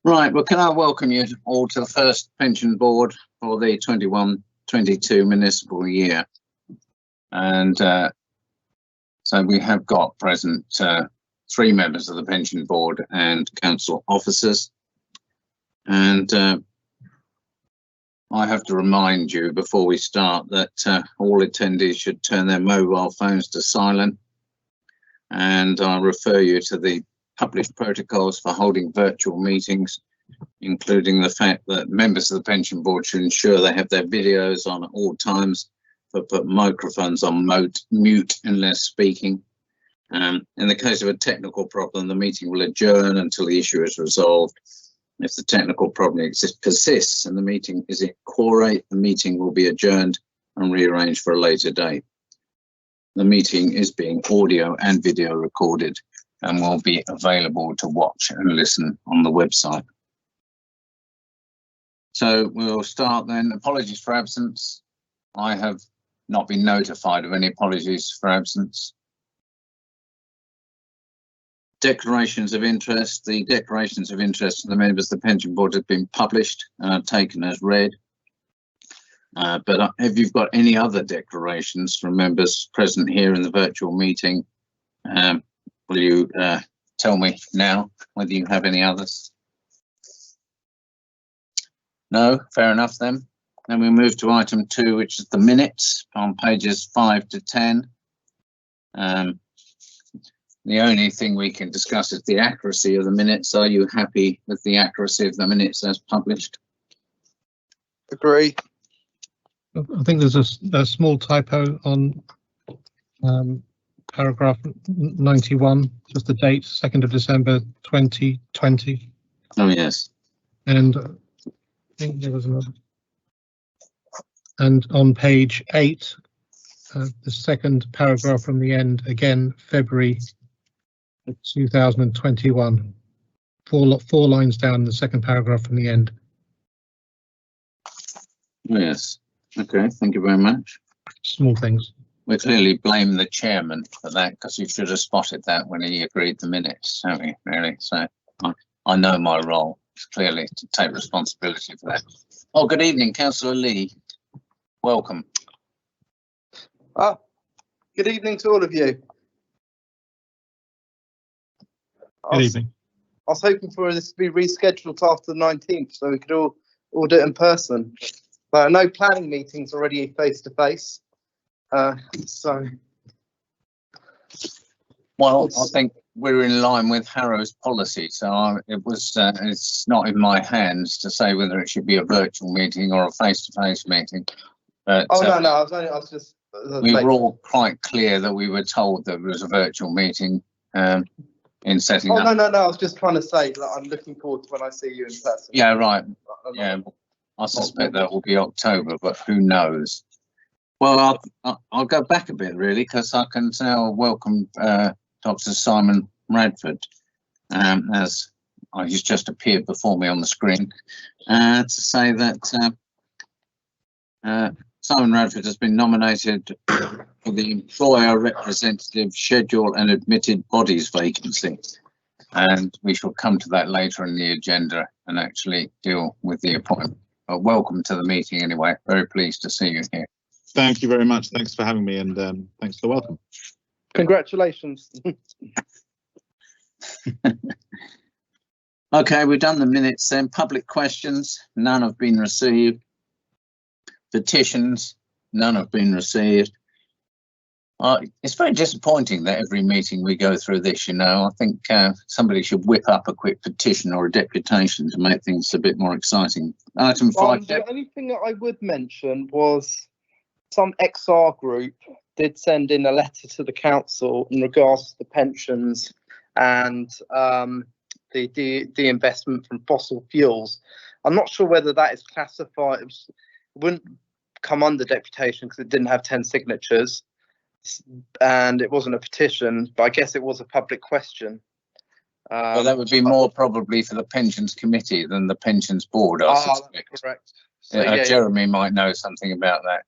Right, well, can I welcome you all to the first pension board for the 21-22 municipal year. And so we have got present 3 members of the pension board and council officers. And I have to remind you before we start that all attendees should turn their mobile phones to silent. And I refer you to the published protocols for holding virtual meetings, including the fact that members of the pension board should ensure they have their videos on at all times, but put microphones on mute unless speaking. In the case of a technical problem, the meeting will adjourn until the issue is resolved. If the technical problem persists and the meeting is inquire, the meeting will be adjourned and rearranged for a later date. The meeting is being audio and video recorded and will be available to watch and listen on the website. So we'll start then. Apologies for absence. I have not been notified of any apologies for absence. Declarations of interest. The declarations of interest of the members of the pension board have been published and taken as read. But have you got any other declarations from members present here in the virtual meeting? Will you tell me now whether you have any others? No, fair enough then. Then we move to item 2, which is the minutes on pages 5 to 10. The only thing we can discuss is the accuracy of the minutes. Are you happy with the accuracy of the minutes as published? Agree. I think there's a small typo on paragraph 91, just the date, 2nd of December 2020. Oh, yes. And I think there was another. And on page 8, the second paragraph from the end, again, February 2021. Four lines down, the second paragraph from the end. Yes. Okay, thank you very much. Small things. We clearly blame the chairman for that because he should have spotted that when he agreed the minutes, don't we, really? So I know my role is clearly to take responsibility for that. Oh, good evening, Councillor Lee. Welcome. Good evening to all of you. Good evening. I was hoping for this to be rescheduled after the 19th so we could all do it in person. But I know planning meetings already face to face. So. Well, I think we're in line with Harrow's policy, so it's not in my hands to say whether it should be a virtual meeting or a face-to-face meeting. But, no, I was just. We were all quite clear that we were told that it was a virtual meeting in setting up. No, I was just trying to say that I'm looking forward to when I see you in person. Yeah, right. Yeah, I suspect that will be October, but who knows? Well, I'll go back a bit really, because I can now welcome Dr. Simon Radford, as he's just appeared before me on the screen, to say that Simon Radford has been nominated for the employer representative schedule and admitted bodies vacancy. And we shall come to that later in the agenda and actually deal with the appointment. But welcome to the meeting anyway. Very pleased to see you here. Thank you very much. Thanks for having me, and thanks for the welcome. Congratulations. Okay, we've done the minutes then. Public questions, none have been received. Petitions, none have been received. It's very disappointing that every meeting we go through this, you know. I think somebody should whip up a quick petition or a deputation to make things a bit more exciting. Item 5. The only thing that I would mention was some XR group did send in a letter to the council in regards to the pensions and the de-investment from fossil fuels. I'm not sure whether that is classified. It wouldn't come under deputation because it didn't have 10 signatures and it wasn't a petition, but I guess it was a public question. Well, that would be more probably for the pensions committee than the pensions board, I suspect. That's correct. So, Jeremy might know something about that.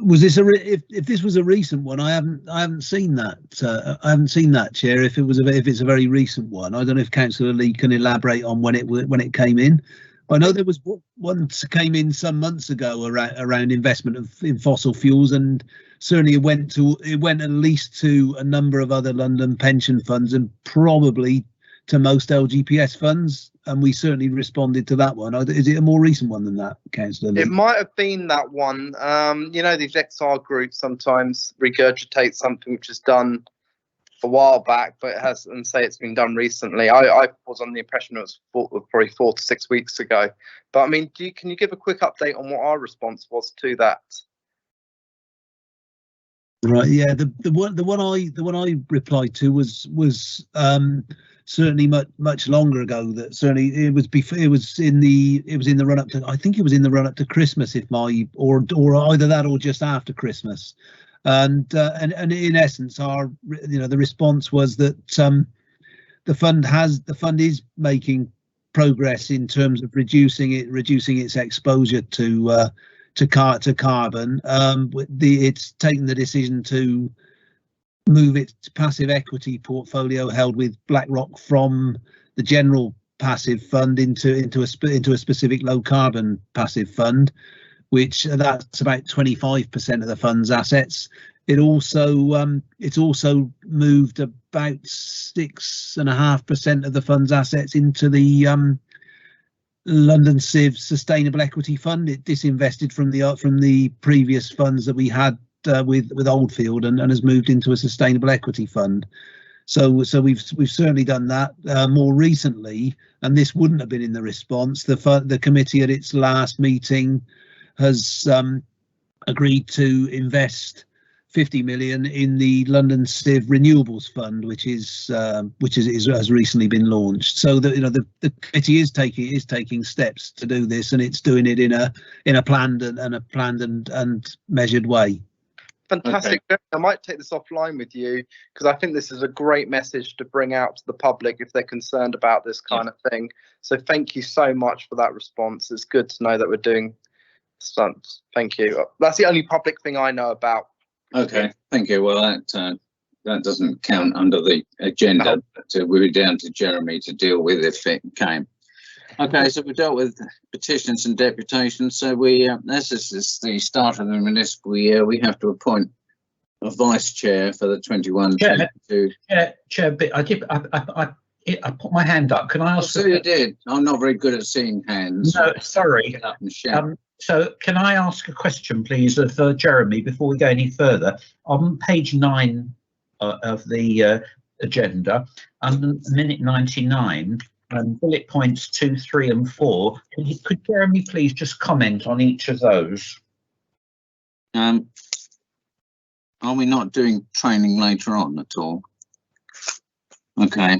Was this if this was a recent one? I haven't seen that. I haven't seen that, Chair. If it's a very recent one, I don't know if Councillor Lee can elaborate on when it came in. I know there was one came in some months ago around investment in fossil fuels, and certainly it went at least to a number of other London pension funds and probably to most LGPS funds, and we certainly responded to that one. Is it a more recent one than that, Councillor Lee? It might have been that one. You know, these XR groups sometimes regurgitate something which is done a while back, but it has, and say it's been done recently. I was on the impression it was probably 4 to 6 weeks ago. But I mean, can you give a quick update on what our response was to that? Right. Yeah. The one I replied to was certainly much longer ago. That certainly it was in the run up to, I think it was in the run up to Christmas, or either that or just after Christmas. And in essence, the response was that the fund is making progress in terms of reducing its exposure to carbon. It's taken the decision to move its passive equity portfolio held with BlackRock from the general passive fund into a specific low carbon passive fund, which that's about 25% of the fund's assets. It's also moved about 6.5% of the fund's assets into the London Civ Sustainable Equity Fund. It disinvested from the previous funds that we had with Oldfield and has moved into a sustainable equity fund. So we've certainly done that more recently, and this wouldn't have been in the response. The committee at its last meeting has agreed to invest 50 million in the London Civ Renewables Fund, which has recently been launched. So the committee is taking steps to do this, and it's doing it in a planned and measured way. Fantastic. Okay. I might take this offline with you, because I think this is a great message to bring out to the public if they're concerned about this kind of thing. So thank you so much for that response. It's good to know that we're doing stunts. Thank you. That's the only public thing I know about. Okay, thank you. Well, that doesn't count under the agenda, no. But we'll be down to Jeremy to deal with if it came. Okay, so we dealt with petitions and deputations. So this is the start of the municipal year. We have to appoint a vice chair for the 21-22. Chair, but I put my hand up. Can I ask? So you did. I'm not very good at seeing hands. No, sorry. So can I ask a question, please, of Jeremy before we go any further? On page 9 of the agenda, minute 99. Bullet points 2, 3 and 4. Could Jeremy please just comment on each of those? Are we not doing training later on at all? Okay.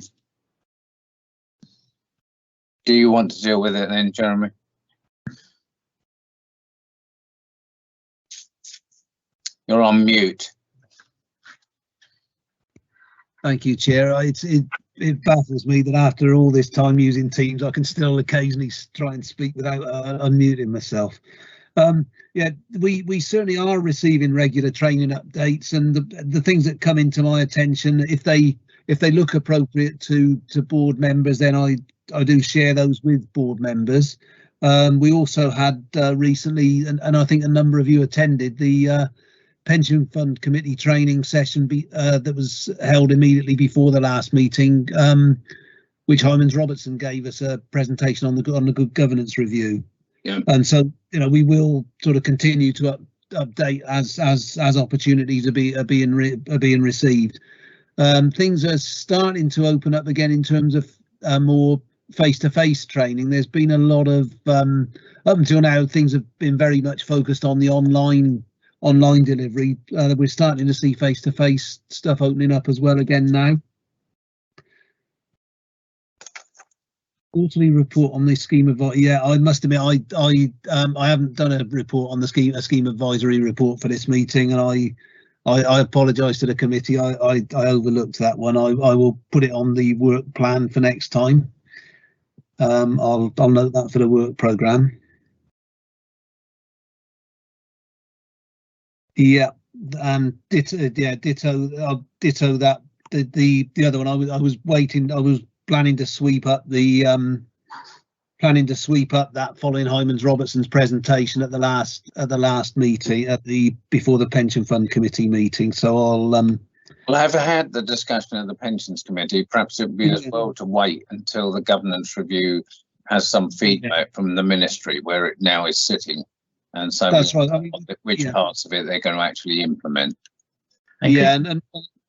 Do you want to deal with it then, Jeremy? You're on mute. Thank you, Chair. It baffles me that after all this time using Teams, I can still occasionally try and speak without unmuting myself. Yeah, we certainly are receiving regular training updates, and the things that come into my attention, if they look appropriate to board members, then I do share those with board members. We also had recently, and I think a number of you attended, the Pension Fund Committee training session that was held immediately before the last meeting, which Hymans Robertson gave us a presentation on the good governance review. Yeah. And so we will sort of continue to update as opportunities are being received. Things are starting to open up again in terms of more face-to-face training. There's been a lot of up until now, things have been very much focused on the online delivery. We're starting to see face-to-face stuff opening up as well again now. Quarterly report on this scheme advisory. Yeah, I must admit I haven't done a report on the scheme advisory report for this meeting, and I apologise to the committee. I overlooked that one. I will put it on the work plan for next time. I'll note that for the work programme. Yeah, ditto. Yeah, ditto. Ditto that. The other one. I was waiting. I was planning to sweep up the that following Hymans Robertson's presentation at the last meeting before the Pension Fund Committee meeting. So I'll Well, I've had the discussion of the Pensions Committee. Perhaps it would be as well to wait until the governance review has some feedback from the ministry where it now is sitting, and so that's right. I mean, which parts of it they're going to actually implement. And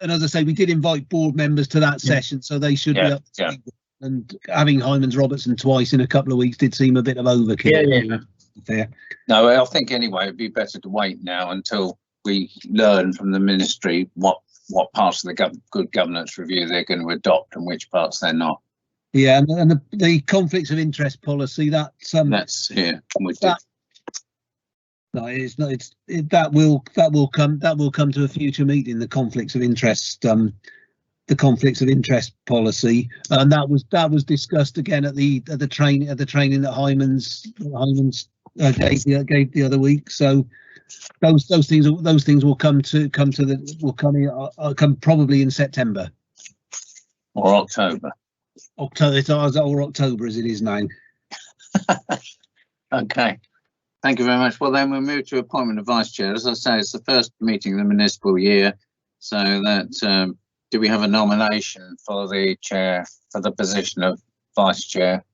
as I say, we did invite board members to that session, so they should be up to speed. And having Hymans Robertson twice in a couple of weeks did seem a bit of overkill. Yeah. No, I think anyway it'd be better to wait now until we learn from the ministry what parts of the good governance review they're going to adopt and which parts they're not. Yeah, and the conflicts of interest policy that's here. No, it's not. That will come to a future meeting. The conflicts of interest. The conflicts of interest policy, and that was discussed again at the training that Hymans gave the other week. So those things will come probably in September or October. October as it is now. Okay. Thank you very much. Well, then we'll move to appointment of vice chair. As I say, it's the first meeting of the municipal year, so that. Do we have a nomination for the chair for the position of vice chair?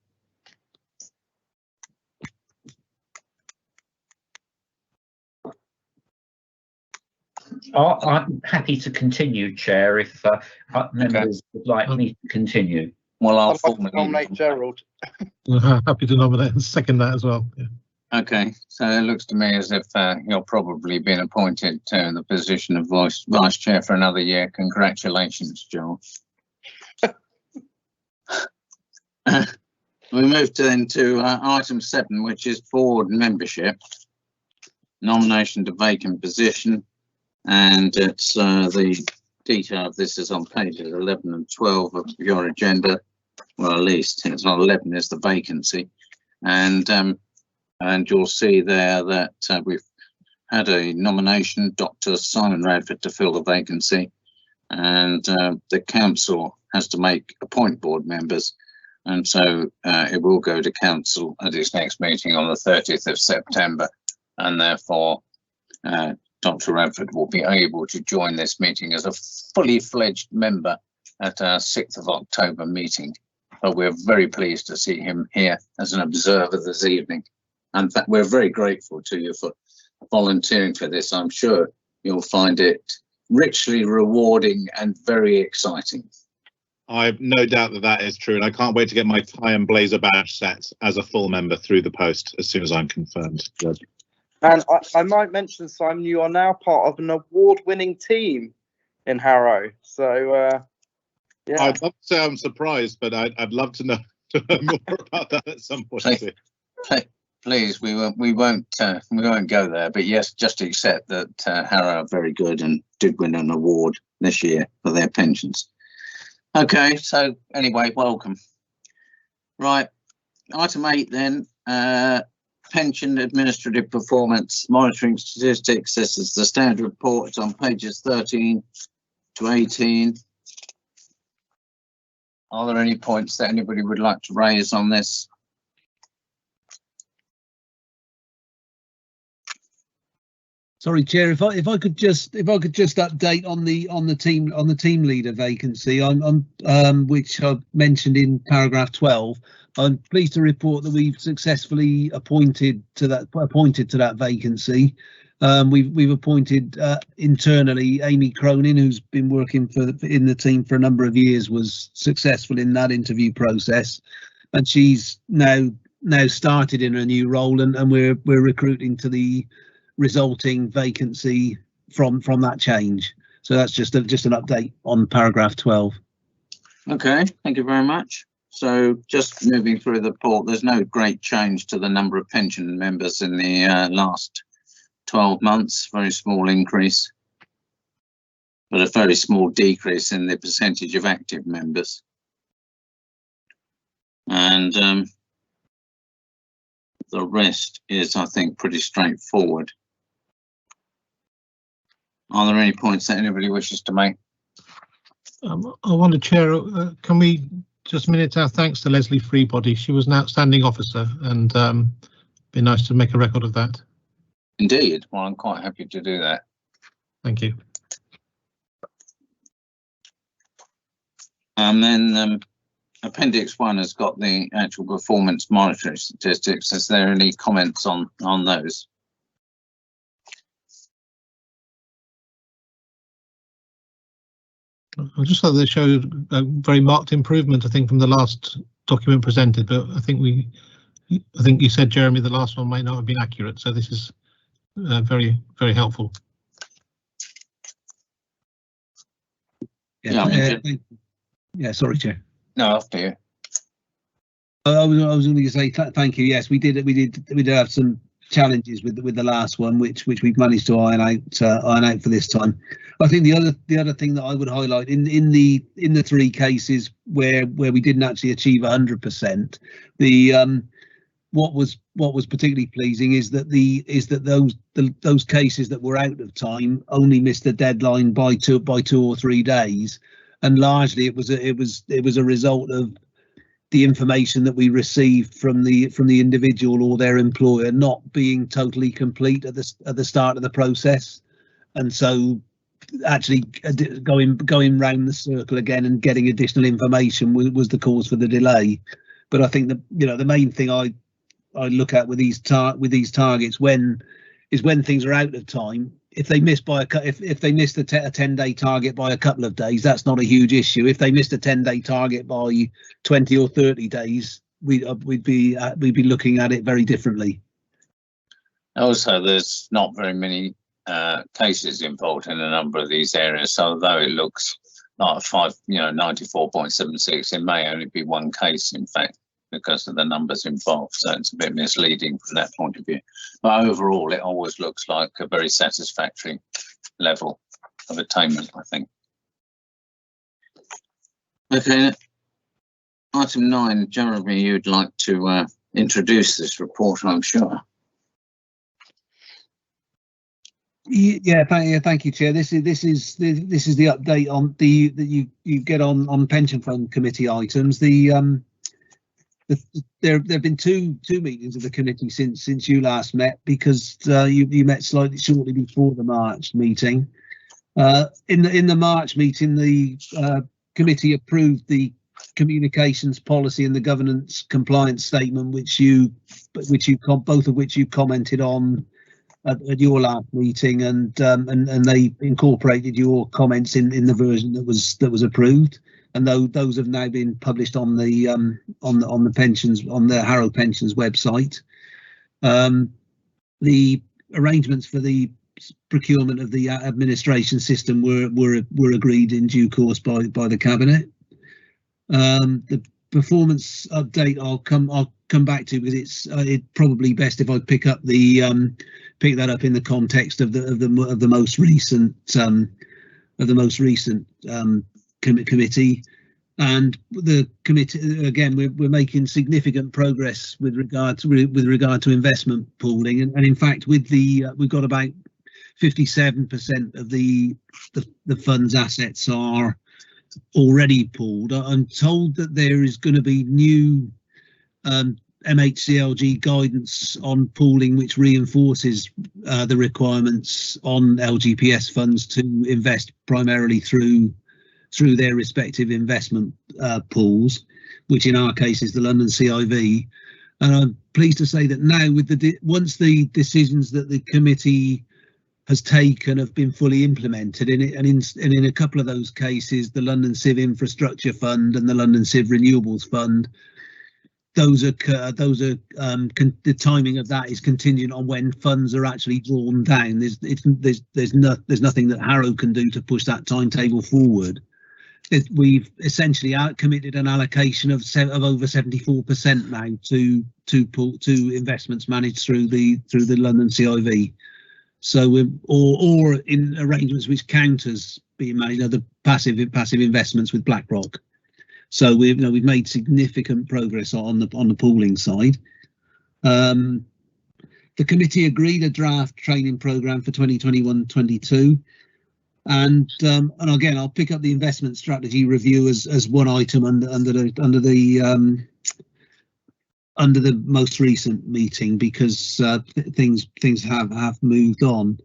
I'm happy to continue, Chair, if members would like me to continue. Well, I'll formally nominate Gerald. Happy to nominate and second that as well. Yeah. Okay, so it looks to me as if you're probably been appointed to the position of vice chair for another year. Congratulations, Joel. We move then to item 7, which is board membership. Nomination to vacant position, and it's the detail of this is on pages 11 and 12 of your agenda. Well, at least it's on 11 is the vacancy, and you'll see there that we've had a nomination, Dr. Simon Radford, to fill the vacancy, and the council has to appoint board members, and so it will go to council at its next meeting on the 30th of September, and therefore Dr. Radford will be able to join this meeting as a fully fledged member at our 6th of October meeting. But we're very pleased to see him here as an observer this evening. In fact, we're very grateful to you for volunteering for this. I'm sure you'll find it richly rewarding and very exciting. I've no doubt that is true, and I can't wait to get my tie and blazer badge set as a full member through the post as soon as I'm confirmed. And I might mention, Simon, you are now part of an award-winning team in Harrow. So, yeah. I'd love to say I'm surprised, but I'd love to know more about that at some point. Please, we won't go there. But yes, just accept that Harrow are very good and did win an award this year for their pensions. Okay, so anyway, welcome. Right, item 8 then, pension administrative performance monitoring statistics. This is the standard report. It's on pages 13 to 18. Are there any points that anybody would like to raise on this? Sorry, Chair. If I could just update on the team leader vacancy, which I've mentioned in paragraph 12. I'm pleased to report that we've successfully appointed to that vacancy. We've appointed internally Amy Cronin, who's been working in the team for a number of years, was successful in that interview process, and she's now started in a new role, and we're recruiting to the resulting vacancy from that change. So that's just an update on paragraph 12. Okay, thank you very much. So just moving through the report, there's no great change to the number of pension members in the last 12 months, very small increase, but a very small decrease in the percentage of active members. And the rest is, I think, pretty straightforward. Are there any points that anybody wishes to make? I wonder, Chair, can we just minute our thanks to Leslie Freebody? She was an outstanding officer, and be nice to make a record of that. Indeed. Well, I'm quite happy to do that. Thank you. And then Appendix 1 has got the actual performance monitoring statistics. Is there any comments on those? I just thought they showed a very marked improvement, I think, from the last document presented, but I think you said, Jeremy, the last one might not have been accurate, so this is very, very helpful. Yeah, sorry, Chair. No, after you. I was going to say thank you. Yes, we did have some challenges with the last one, which we've managed to iron out for this time. I think the other thing that I would highlight in the 3 cases where we didn't actually achieve 100%, what was particularly pleasing is that those cases that were out of time only missed the deadline by 2 or 3 days, and largely it was a result of the information that we received from the individual or their employer not being totally complete at the start of the process, and so actually going round the circle again and getting additional information was the cause for the delay. But I think the main thing I look at with these targets when things are out of time. If they miss if they missed a 10-day target by a couple of days, that's not a huge issue. If they missed a 10-day target by 20 or 30 days, we'd be looking at it very differently. Also, there's not very many cases involved in a number of these areas. So although it looks like 94.76, it may only be one case, in fact, because of the numbers involved. So it's a bit misleading from that point of view. But overall, it always looks like a very satisfactory level of attainment, I think. Okay, item 9, Jeremy, you'd like to introduce this report, I'm sure. Yeah, thank you, Chair. This is the update on that you get on pension fund committee items. There have been two meetings of the committee since you last met, because you met slightly shortly before the March meeting. In the March meeting, the committee approved the communications policy and the governance compliance statement, both of which you commented on at your last meeting, and they incorporated your comments in the version that was approved. And those have now been published on the pensions, on the Harrow Pensions website. The arrangements for the procurement of the administration system were agreed in due course by the cabinet. The performance update I'll come back to, because it's probably best if I pick that up in the context of the most recent committee. And the committee, again, we're making significant progress with regard to investment pooling, and in fact, we've got about 57% of the fund's assets are already pooled. I'm told that there is going to be new MHCLG guidance on pooling, which reinforces the requirements on LGPS funds to invest primarily through their respective investment pools, which in our case is the London CIV. And I'm pleased to say that now, once the decisions that the committee has taken have been fully implemented, and in a couple of those cases, the London Civ Infrastructure Fund and the London Civ Renewables Fund, the timing of that is contingent on when funds are actually drawn down. There's nothing that Harrow can do to push that timetable forward. We've essentially committed an allocation of over 74% now to investments managed through the London CIV. So or in arrangements which count as being managed, the passive investments with BlackRock. So we've made significant progress on the pooling side. The committee agreed a draft training programme for 2021-22. And again, I'll pick up the investment strategy review as one item under the most recent meeting, because things have moved on.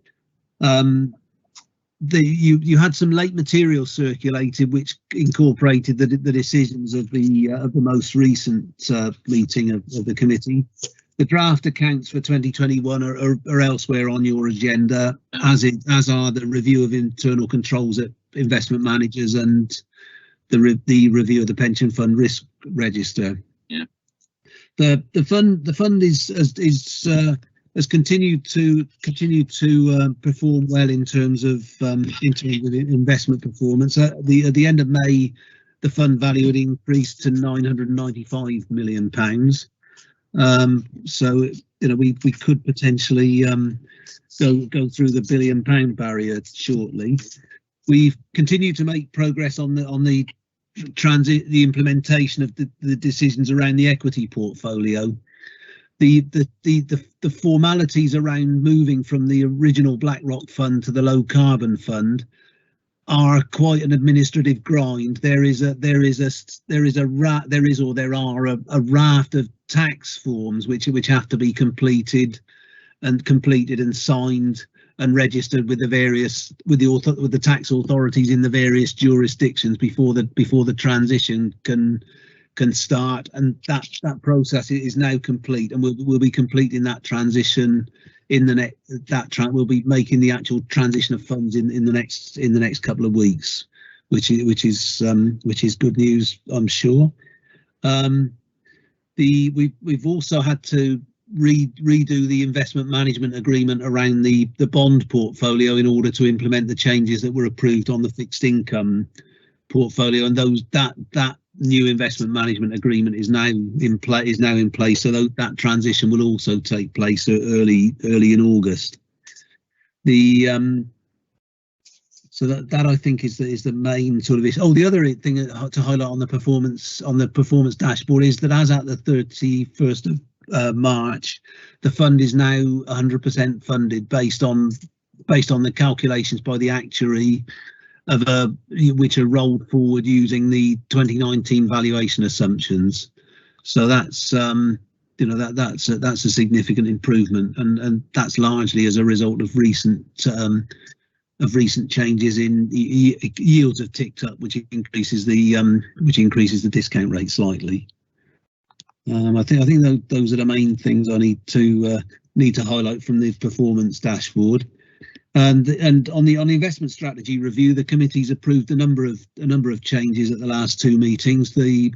You had some late material circulated which incorporated the decisions of the most recent meeting of the committee. The draft accounts for 2021 are elsewhere on your agenda, as are the review of internal controls at investment managers and the review of the pension fund risk register. Yeah. The fund has continued to perform well in terms of investment performance. At the end of May, the fund value had increased to £995 million. So we could potentially go through the £1 billion barrier shortly. We've continued to make progress on the implementation of the decisions around the equity portfolio. The formalities around moving from the original BlackRock fund to the low carbon fund are quite an administrative grind. There are a raft of tax forms which have to be completed and signed and registered with the tax authorities in the various jurisdictions before the transition can start, and that process is now complete, and we'll be completing that transition in the next. We'll be making the actual transition of funds in the next couple of weeks, which is good news, I'm sure. We've also had to redo the investment management agreement around the bond portfolio in order to implement the changes that were approved on the fixed income portfolio, and that new investment management agreement is now in place. So that transition will also take place early in August. So that I think is the main sort of issue. Oh, the other thing to highlight on the performance dashboard is that as at the 31st of March, the fund is now 100% funded based on the calculations by the actuary which are rolled forward using the 2019 valuation assumptions. So that's that's a significant improvement, and that's largely as a result of recent changes in yields have ticked up, which increases the discount rate slightly. I think those are the main things I need to highlight from the performance dashboard. And on the investment strategy review, the committee's approved a number of changes at the last two meetings. At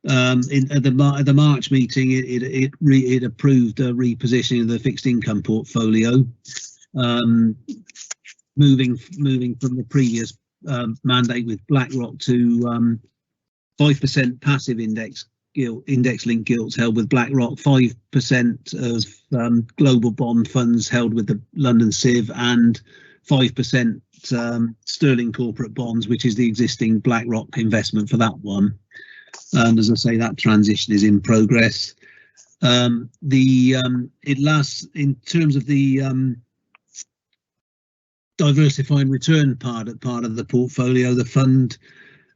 the March meeting, it approved a repositioning of the fixed income portfolio, moving from the previous mandate with BlackRock to 5% passive index-linked gilts held with BlackRock, 5% of global bond funds held with the London Civ, and 5% sterling corporate bonds, which is the existing BlackRock investment for that one. And as I say, that transition is in progress. It lasts in terms of the diversifying return part of the portfolio. The fund,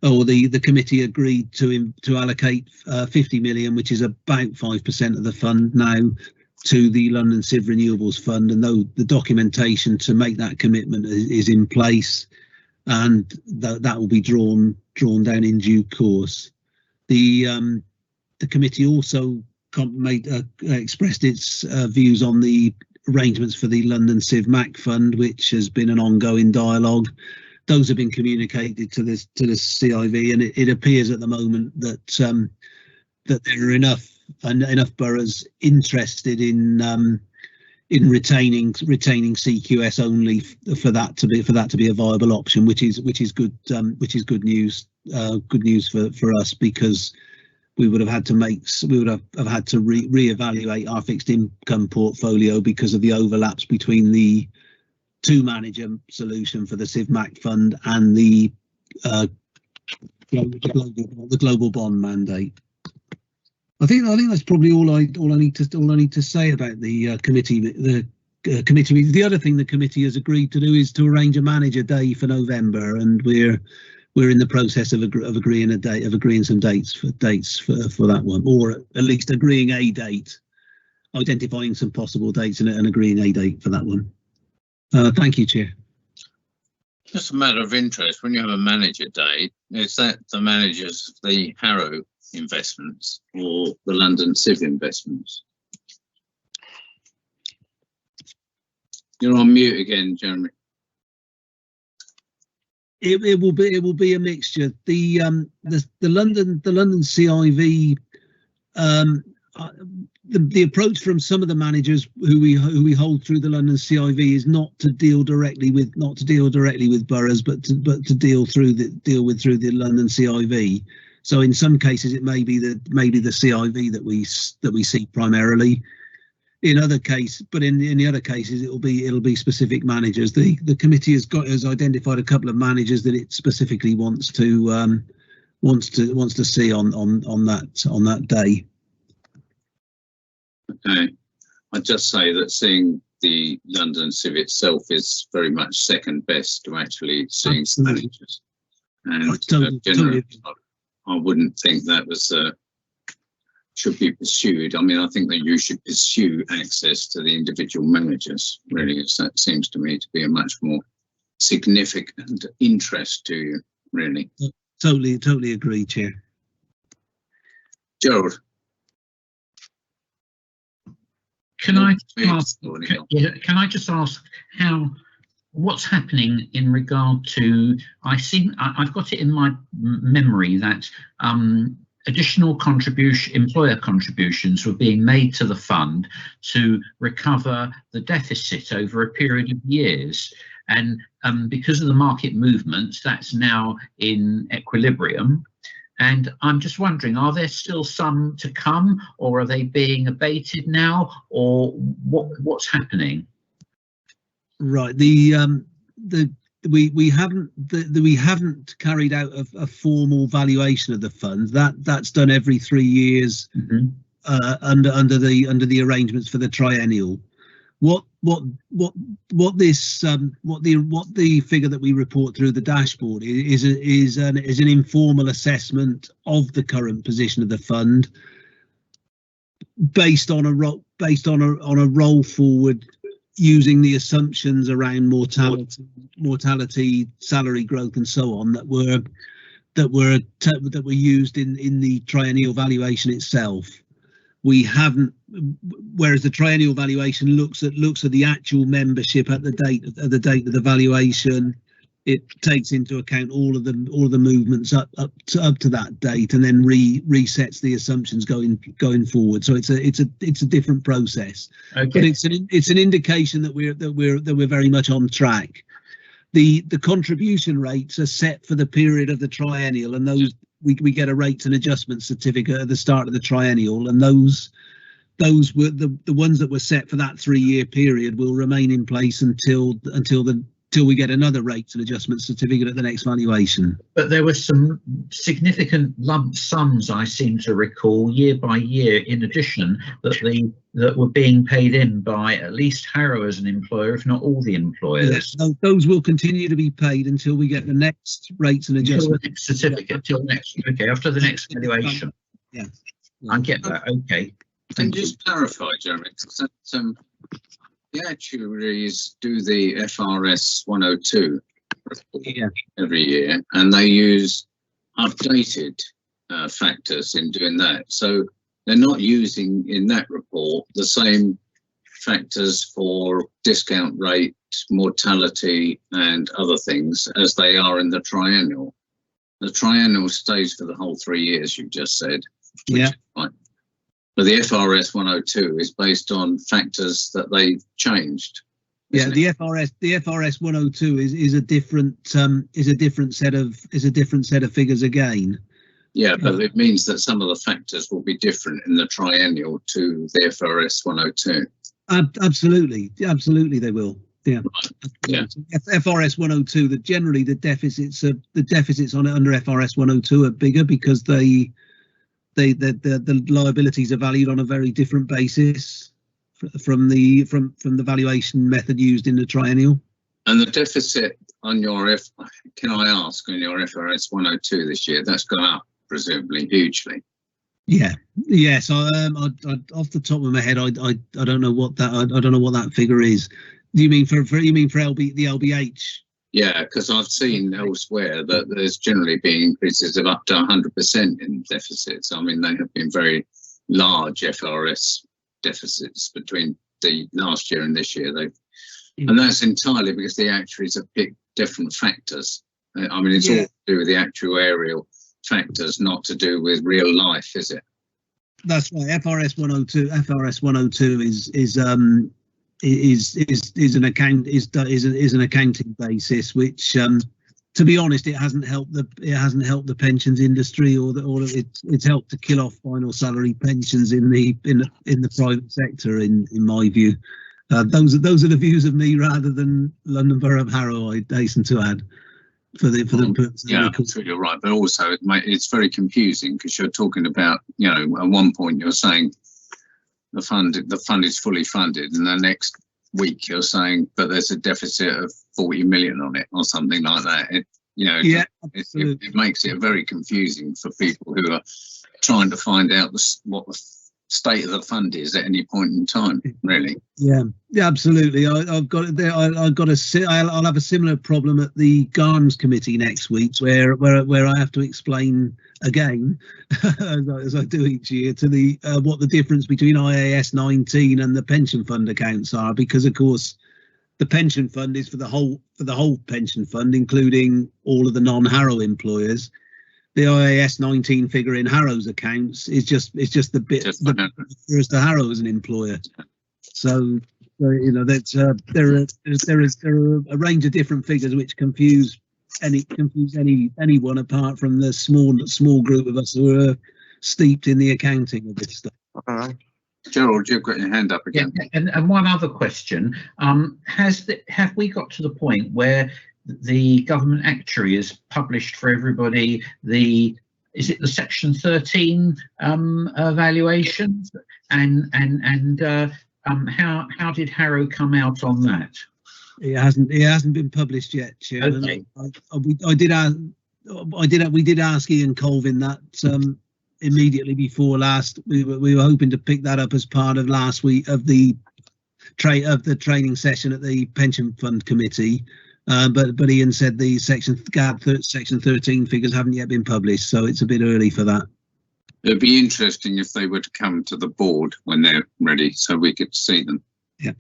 or the committee, agreed to allocate 50 million, which is about 5% of the fund now, to the London Civ Renewables Fund, and though the documentation to make that commitment is in place, and that will be drawn down in due course. The committee also expressed its views on the arrangements for the London Civ Mac Fund, which has been an ongoing dialogue. Those have been communicated to the CIV, and it appears at the moment that there are enough boroughs interested in retaining CQS only for that to be a viable option, which is good news. Good news for us, because we would have had to reevaluate our fixed income portfolio because of the overlaps between the two manager solution for the CivMac fund and the global bond mandate. I think that's probably all I need to say about the committee. The other thing the committee has agreed to do is to arrange a manager day for November, and we're in the process of agreeing some dates for that one, or at least agreeing a date, identifying some possible dates and agreeing a date for that one. Thank you, Chair. Just a matter of interest, when you have a manager day, is that the managers of the Harrow investments or the London Civ investments? You're on mute again, Jeremy. It will be a mixture. The London CIV, the approach from some of the managers who we hold through the London CIV is not to deal directly with boroughs, but to deal through the London CIV. So in some cases it may be the CIV that we see primarily. In other cases, but in the other cases it'll be specific managers. The committee has identified a couple of managers that it specifically wants to see on that day. Okay, I'd just say that seeing the London Civ itself is very much second best to actually seeing managers, and generally, I wouldn't think that was should be pursued. I mean, I think that you should pursue access to the individual managers, really, as that seems to me to be a much more significant interest to you, really. Totally agree, Chair. Gerald. Can I just ask what's happening in regard to, I've got it in my memory that additional employer contributions were being made to the fund to recover the deficit over a period of years, and because of the market movements, that's now in equilibrium. And I'm just wondering, are there still some to come, or are they being abated now, or what's happening? Right. We haven't carried out a formal valuation of the fund. That's done every 3 years under the arrangements for the triennial. What the figure that we report through the dashboard is an informal assessment of the current position of the fund based on a roll forward, using the assumptions around mortality, salary growth, and so on that were used in the triennial valuation itself. We haven't, whereas the triennial valuation looks at the actual membership at the date of the valuation. It takes into account all of the movements up to that date, and then resets the assumptions going forward. So it's a different process, okay. But it's an indication that we're very much on track. The contribution rates are set for the period of the triennial, and those we get a rates and adjustment certificate at the start of the triennial, and those were the ones that were set for that 3-year period will remain in place until we get another rates and adjustment certificate at the next valuation. But there were some significant lump sums, I seem to recall, year by year, in addition, that were being paid in by at least Harrow as an employer, if not all the employers. Yes, those will continue to be paid until we get the next rates and adjustment certificate. After the next valuation. Yeah, I get that. Okay. And just clarify, Jeremy, that the actuaries do the FRS 102 report every year, and they use updated factors in doing that. So they're not using in that report the same factors for discount rate, mortality, and other things as they are in the triennial. The triennial stays for the whole 3 years, you just said. Yeah. But the FRS 102 is based on factors that they've changed. Yeah, the FRS 102 is a different set of figures again. Yeah, but it means that some of the factors will be different in the triennial to the FRS 102. Absolutely they will. Yeah. Yeah. FRS 102. That generally the deficits on it under FRS 102 are bigger because the liabilities are valued on a very different basis. from the valuation method used in the triennial. And the deficit on your can I ask, on your FRS 102 this year, that's gone up presumably hugely. Yeah, yes. I off the top of my head, I don't know what that I don't know what that figure is. Do you mean for the LBH? Yeah, because I've seen elsewhere that there's generally been increases of up to 100% in deficits. I mean, they have been very large FRS deficits between the last year and this year. And that's entirely because the actuaries have picked different factors. I mean, it's all to do with the actuarial factors, not to do with real life, is it? That's right. FRS 102. FRS 102 is an accounting basis, which, to be honest, it hasn't helped the pensions industry, it's helped to kill off final salary pensions in the private sector. In my view, those are the views of me rather than London Borough of Harrow, I hasten to add. For the purpose. Yeah, you're right, but also it's very confusing because you're talking about, you know, at one point you're saying the fund is fully funded, and the next week you're saying but there's a deficit of 40 million on it or something like that. It makes it very confusing for people who are trying to find out what the state of the fund is at any point in time, really. Yeah, absolutely. I've got it there. I'll have a similar problem at the GARMS committee next week, where I have to explain again, as I do each year, to the what the difference between IAS 19 and the pension fund accounts are, because of course the pension fund is for the whole pension fund, including all of the non-Harrow employers. The IAS 19 figure in Harrow's accounts is just the bit that refers to Harrow as an employer. So you know, that's there are a range of different figures which confuse anyone apart from the small group of us who are steeped in the accounting of this stuff. Gerald, you've got your hand up again. Yeah, and one other question: have we got to the point where the government actuary has published for everybody is it the section 13 evaluations, and how did Harrow come out on that? It hasn't been published yet, Chairman. Okay. We did ask Ian Colvin that immediately before last. We were hoping to pick that up as part of last week of the training session at the pension fund committee. But Ian said the section 13 figures haven't yet been published, so it's a bit early for that. It'd be interesting if they were to come to the board when they're ready, so we could see them. Yeah.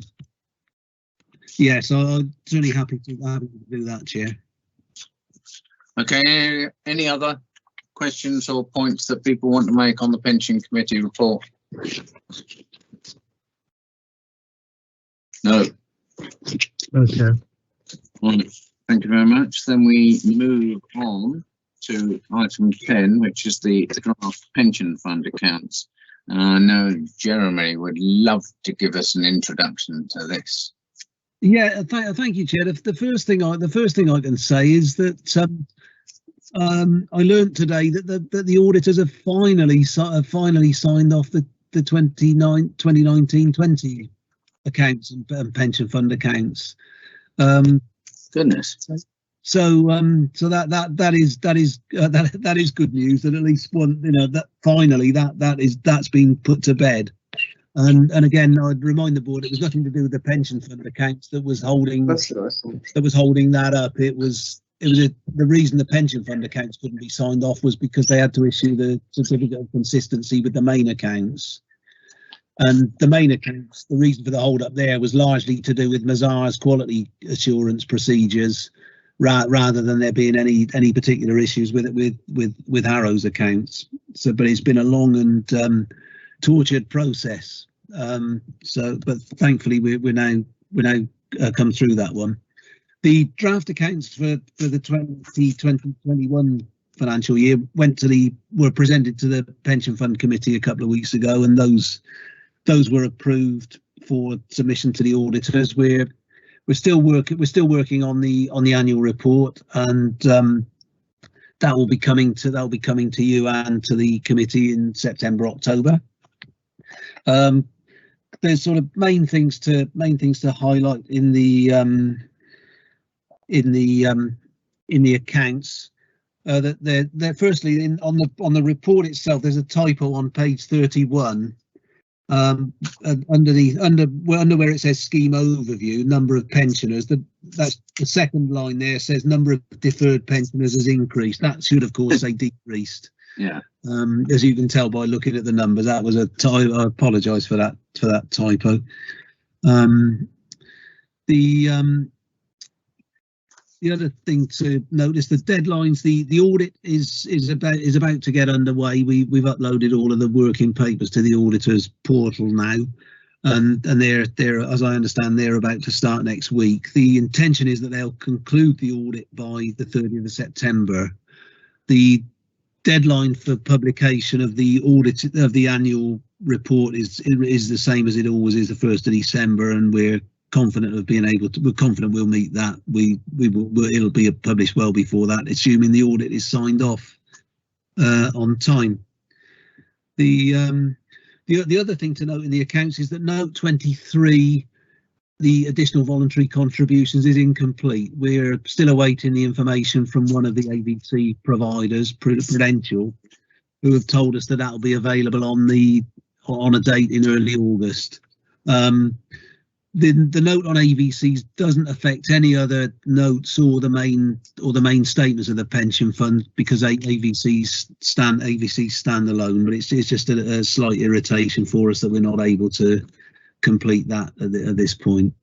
Yes, I'm certainly happy to do that, Chair. Okay. Any other questions or points that people want to make on the pension committee report? No. Okay. Right. Thank you very much. Then we move on to item 10, which is the draft pension fund accounts. And I know Jeremy would love to give us an introduction to this. Yeah, thank you, Chair. The first thing I can say is that I learned today that the auditors have finally signed off the 2019-20 accounts and pension fund accounts. Goodness. So that is good news, that at least one, you know, that finally that's been put to bed. And again, I'd remind the board, it was nothing to do with the pension fund accounts that was holding that up. It was the reason the pension fund accounts couldn't be signed off was because they had to issue the certificate of consistency with the main accounts. And the main accounts, the reason for the hold up there was largely to do with Mazars' quality assurance procedures, rather than there being any particular issues with Harrow's accounts. So, but it's been a long and tortured process. But thankfully we're now come through that one. The draft accounts for the 2020-21 financial year were presented to the pension fund committee a couple of weeks ago, and those were approved for submission to the auditors. We're still working on the annual report, and that will be coming to you and to the committee in September, October. there's sort of main things to highlight in the accounts. That they're firstly on the report itself. There's a typo on page 31. Under where it says scheme overview, number of pensioners. That's the second line there says number of deferred pensioners has increased. That should of course say decreased. Yeah. As you can tell by looking at the numbers, that was a typo. I apologise for that typo. The other thing to notice, the deadlines, the audit is about to get underway. We've uploaded all of the working papers to the auditor's portal now, and they're as I understand they're about to start next week. The intention is that they'll conclude the audit by the 30th of September. The deadline for publication of the audit of the annual report is the same as it always is, the 1st of December, and we're confident of being able to. We're confident we'll meet that. It'll be published well before that, assuming the audit is signed off on time. The other thing to note in the accounts is that note 23, the additional voluntary contributions, is incomplete. We're still awaiting the information from one of the AVC providers, Prudential, who have told us that that'll be available on a date in early August. The note on AVCs doesn't affect any other notes or the main statements of the pension fund, because AVCs stand alone. But it's just a slight irritation for us that we're not able to complete that at this point.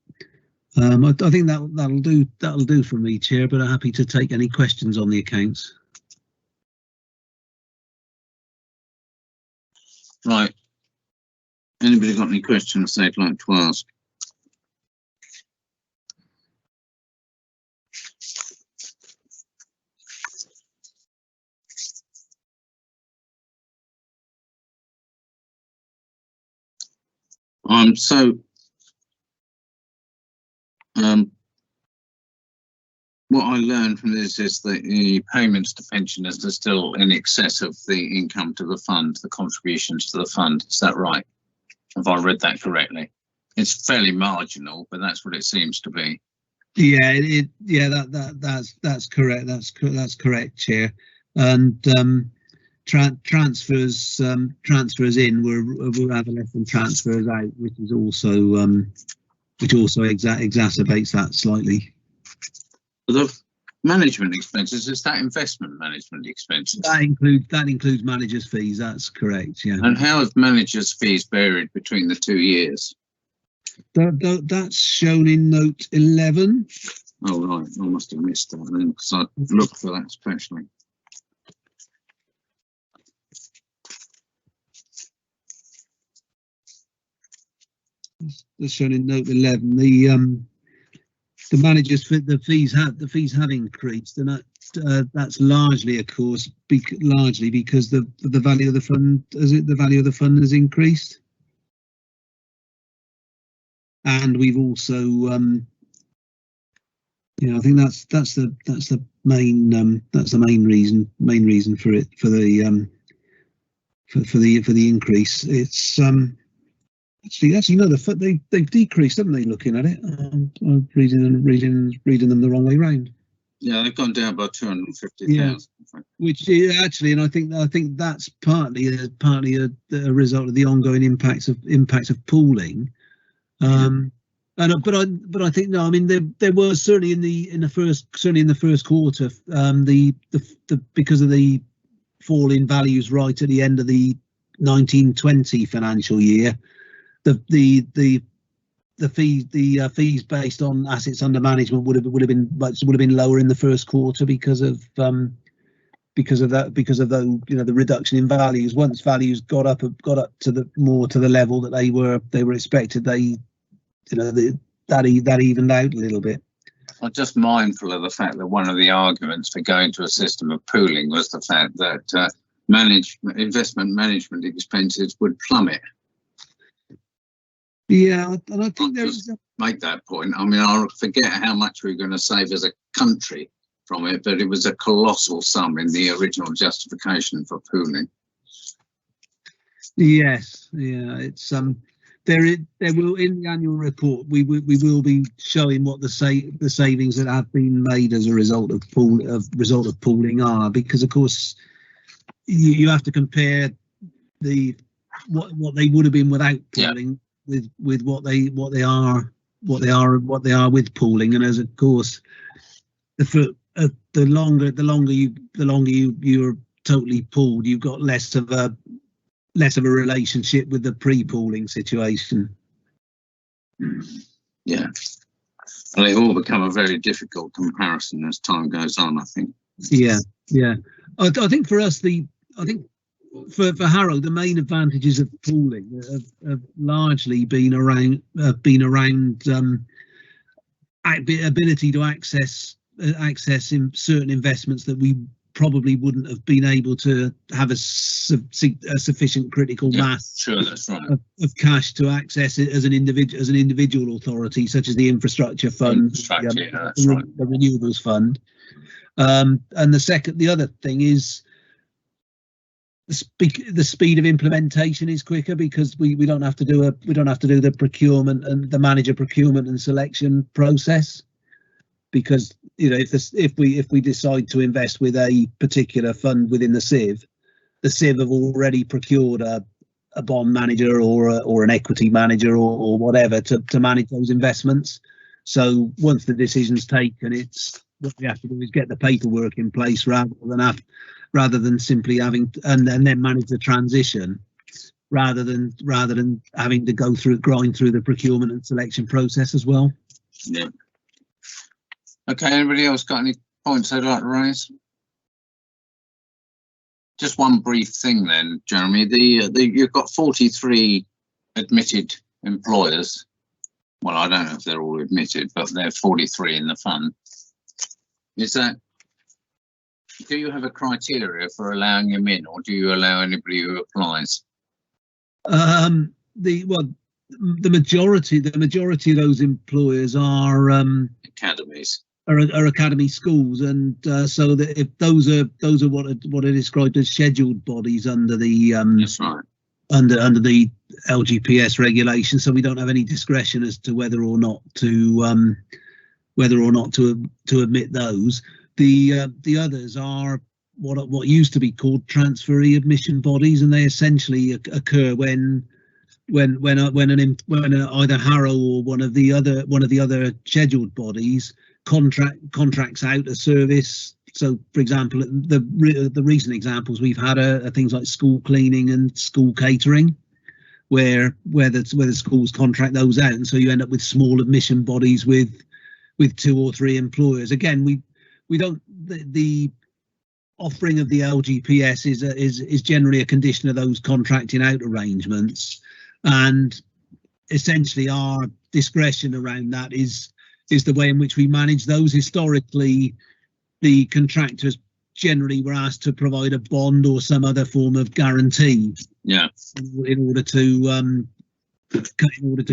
I think that'll do for me, Chair. But I'm happy to take any questions on the accounts. Right. Anybody got any questions they'd like to ask? What I learned from this is that the payments to pensioners are still in excess of the income to the fund, the contributions to the fund. Is that right? Have I read that correctly? It's fairly marginal, but that's what it seems to be. Yeah, that's correct. That's correct, Chair. And transfers in we're having less than transfers out, which is also exacerbates that slightly. The management expenses, is that investment management expenses? That includes managers' fees. That's correct. Yeah. And how have managers' fees varied between the 2 years? That's shown in note 11. Oh right, I must have missed that then, because I looked for that especially. That's shown in note 11. The managers' the fees have increased, and that's largely, of course, because the value of the fund has increased, and we've also I think that's the main reason for it, for the increase. It's Actually, no, they've decreased, haven't they? Looking at it, I'm reading them the wrong way round. Yeah, they've gone down by 250,000. Yeah, which actually, and I think that's partly a result of the ongoing impact of pooling. But I think no, I mean there was certainly in the first quarter, because of the fall in values right at the end of the 1920 financial year. The fees based on assets under management would have been lower in the first quarter because of the the reduction in values. Once values got up to the level that they were expected, that evened out a little bit. I'm just mindful of the fact that one of the arguments for going to a system of pooling was the fact that investment management expenses would plummet. Yeah, and I think there's make that point. I mean, I forget how much we're going to save as a country from it, but it was a colossal sum in the original justification for pooling. Yes, yeah, it's there will, in the annual report, we will be showing what the savings that have been made as a result of pooling are, because of course you have to compare what they would have been without pooling with what they are with pooling. And as of course the longer you're totally pooled, you've got less of a relationship with the pre-pooling situation. Yeah, and they've all become a very difficult comparison as time goes on, I think. Yeah. I think for us, for Harrow, the main advantages of pooling have largely been around ability to access in certain investments that we probably wouldn't have been able to have a sufficient critical mass that's right. of cash to access it as an individual authority, such as the infrastructure fund, the renewables fund. And the other thing is the speed of implementation is quicker, because we don't have to do the procurement and the manager procurement and selection process. Because if we decide to invest with a particular fund within the CIV have already procured a bond manager or an equity manager or whatever to manage those investments. So once the decision's taken, it's what we have to do is get the paperwork in place rather than simply having and then manage the transition, rather than having to grind through the procurement and selection process as well. Yeah. Okay, anybody else got any points they'd like to raise? Just one brief thing then, Jeremy. You've got 43 admitted employers. Well, I don't know if they're all admitted, but they're 43 in the fund. Do you have a criteria for allowing them in, or do you allow anybody who applies? The majority of those employers are academies. Are academy schools, and so that if those are what are described as scheduled bodies under the that's right, under the LGPS regulation. So we don't have any discretion as to whether or not to admit those. The others are what used to be called transferee admission bodies, and they essentially occur when either Harrow or one of the other scheduled bodies contracts out a service. So, for example, the recent examples we've had are things like school cleaning and school catering, where the schools contract those out, and so you end up with small admission bodies with 2 or 3 employers. Again, we don't the offering of the LGPS is generally a condition of those contracting out arrangements, and essentially our discretion around that is the way in which we manage those. Historically, the contractors generally were asked to provide a bond or some other form of guarantee, in order to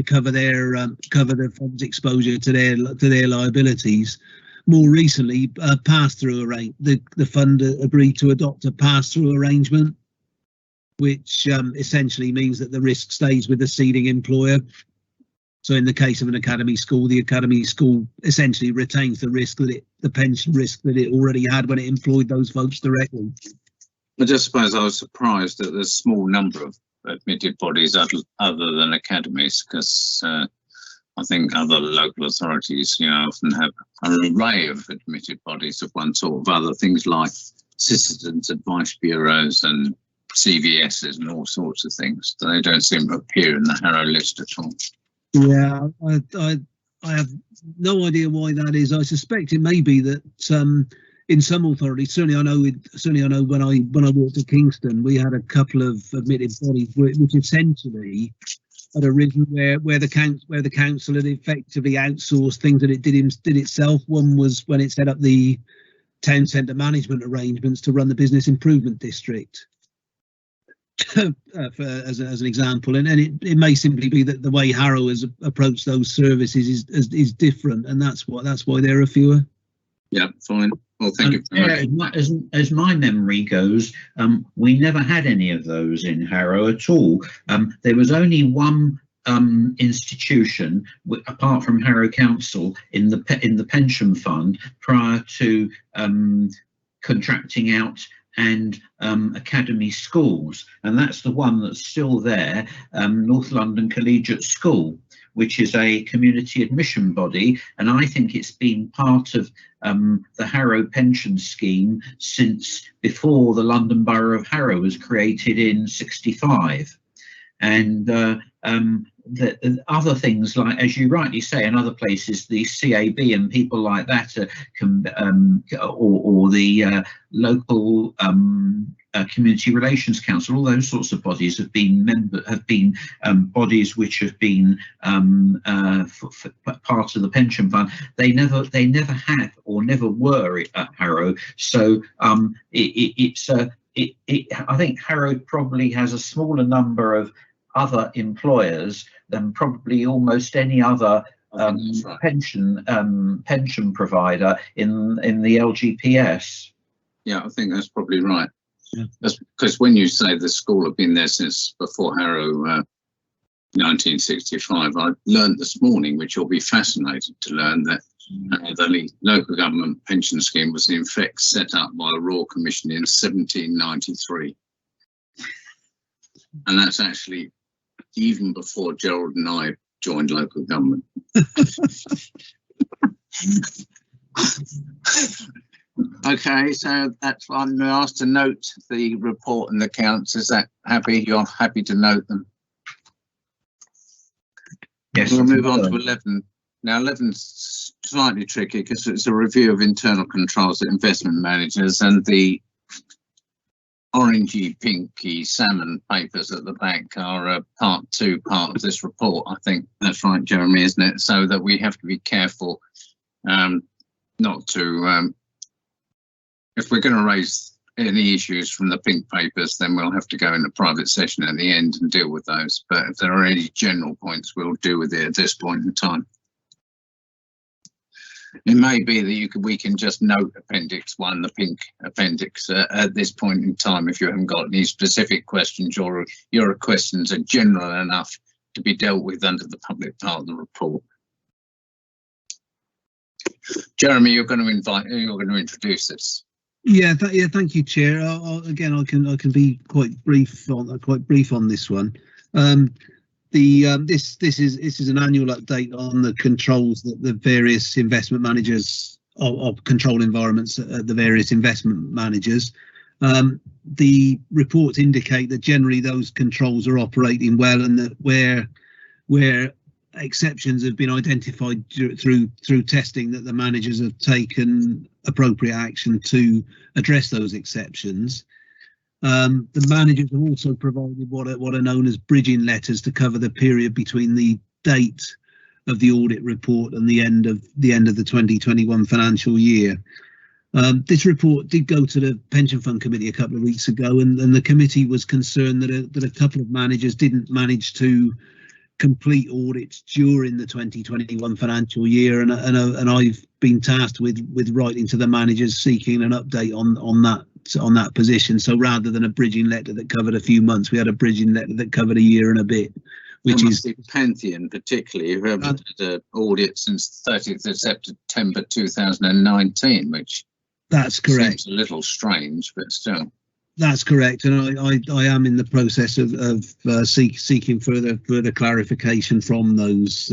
cover the fund's exposure to their liabilities. More recently, the fund agreed to adopt a pass-through arrangement, which essentially means that the risk stays with the seeding employer. So in the case of an academy school, the academy school essentially retains the pension risk that it already had when it employed those folks directly. I just suppose I was surprised that there's a small number of admitted bodies other than academies, because I think other local authorities, often have an array of admitted bodies of one sort of other, things like citizens advice bureaus and CVSs and all sorts of things. They don't seem to appear in the Harrow list at all. Yeah, I have no idea why that is. I suspect it may be that in some authorities, certainly I know when I worked at Kingston, we had a couple of admitted bodies which essentially had arisen where the council had effectively outsourced things that it did itself. One was when it set up the town centre management arrangements to run the business improvement district. As an example, and it may simply be that the way Harrow has approached those services is different, and that's why there are fewer. Yeah, fine. Well, thank you very much. As my memory goes, we never had any of those in Harrow at all. There was only one institution, apart from Harrow Council, in the pension fund prior to contracting out and academy schools, and that's the one that's still there, North London Collegiate School, which is a community admission body, and I think it's been part of the Harrow pension scheme since before the London Borough of Harrow was created in '65. And the other things, like, as you rightly say, in other places, the CAB and people like that or the local community relations council, all those sorts of bodies have been bodies which have been for part of the pension fund. They never have or never were at Harrow. So I think Harrow probably has a smaller number of other employers than probably almost any other right. pension provider in the LGPS. Yeah, I think that's probably right. Yeah. That's because when you say the school have been there since before Harrow 1965, I learned this morning, which you'll be fascinated to learn, that the local government pension scheme was in fact set up by a Royal Commission in 1793. And that's actually even before Gerald and I joined local government. Okay, so that's why I'm asked to note the report and the accounts. Is that happy? You're happy to note them? Yes. We'll move on to 11. Now, 11's slightly tricky because it's a review of internal controls at investment managers, and the orangey, pinky, salmon papers at the back are part of this report. I think that's right, Jeremy, isn't it? So that we have to be careful not to, if we're going to raise any issues from the pink papers, then we'll have to go in a private session at the end and deal with those. But if there are any general points, we'll deal with it at this point in time. It may be that we can just note Appendix 1, the pink appendix, at this point in time if you haven't got any specific questions or your questions are general enough to be dealt with under the public part of the report. Jeremy, you're going to introduce this. Yeah, thank you, Chair. Again, I can be quite brief on this one. This is an annual update on the controls that the various investment managers of control environments at the various investment managers. The reports indicate that generally those controls are operating well, and that where exceptions have been identified through testing, that the managers have taken appropriate action to address those exceptions. The managers have also provided what are known as bridging letters to cover the period between the date of the audit report and the end of the 2021 financial year. This report did go to the Pension Fund Committee a couple of weeks ago, and the committee was concerned that a couple of managers didn't manage to complete audits during the 2021 financial year, and I've been tasked with writing to the managers seeking an update on that position. So rather than a bridging letter that covered a few months, we had a bridging letter that covered a year and a bit, which is Pantheon particularly, who haven't had an audit since 30th of September 2019, which that's correct. Seems a little strange, but still. That's correct, and I am in the process of seeking further clarification from those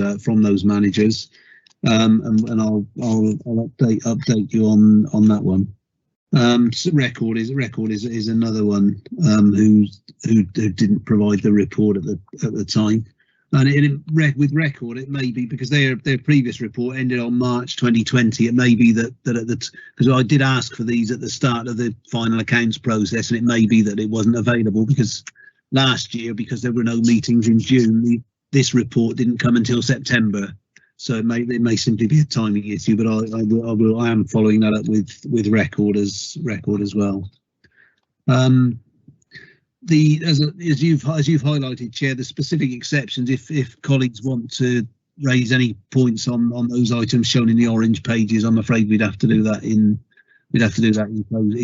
managers, and I'll update you on that one. So Record is another one who didn't provide the report at the time, and with Record it may be because their previous report ended on March 2020. It may be that because I did ask for these at the start of the final accounts process, and it may be that it wasn't available because last year, because there were no meetings in June, this report didn't come until September. So it may simply be a timing issue, but I am following that up with Record as well. As you've highlighted, Chair, the specific exceptions, if colleagues want to raise any points on those items shown in the orange pages, I'm afraid we'd have to do that in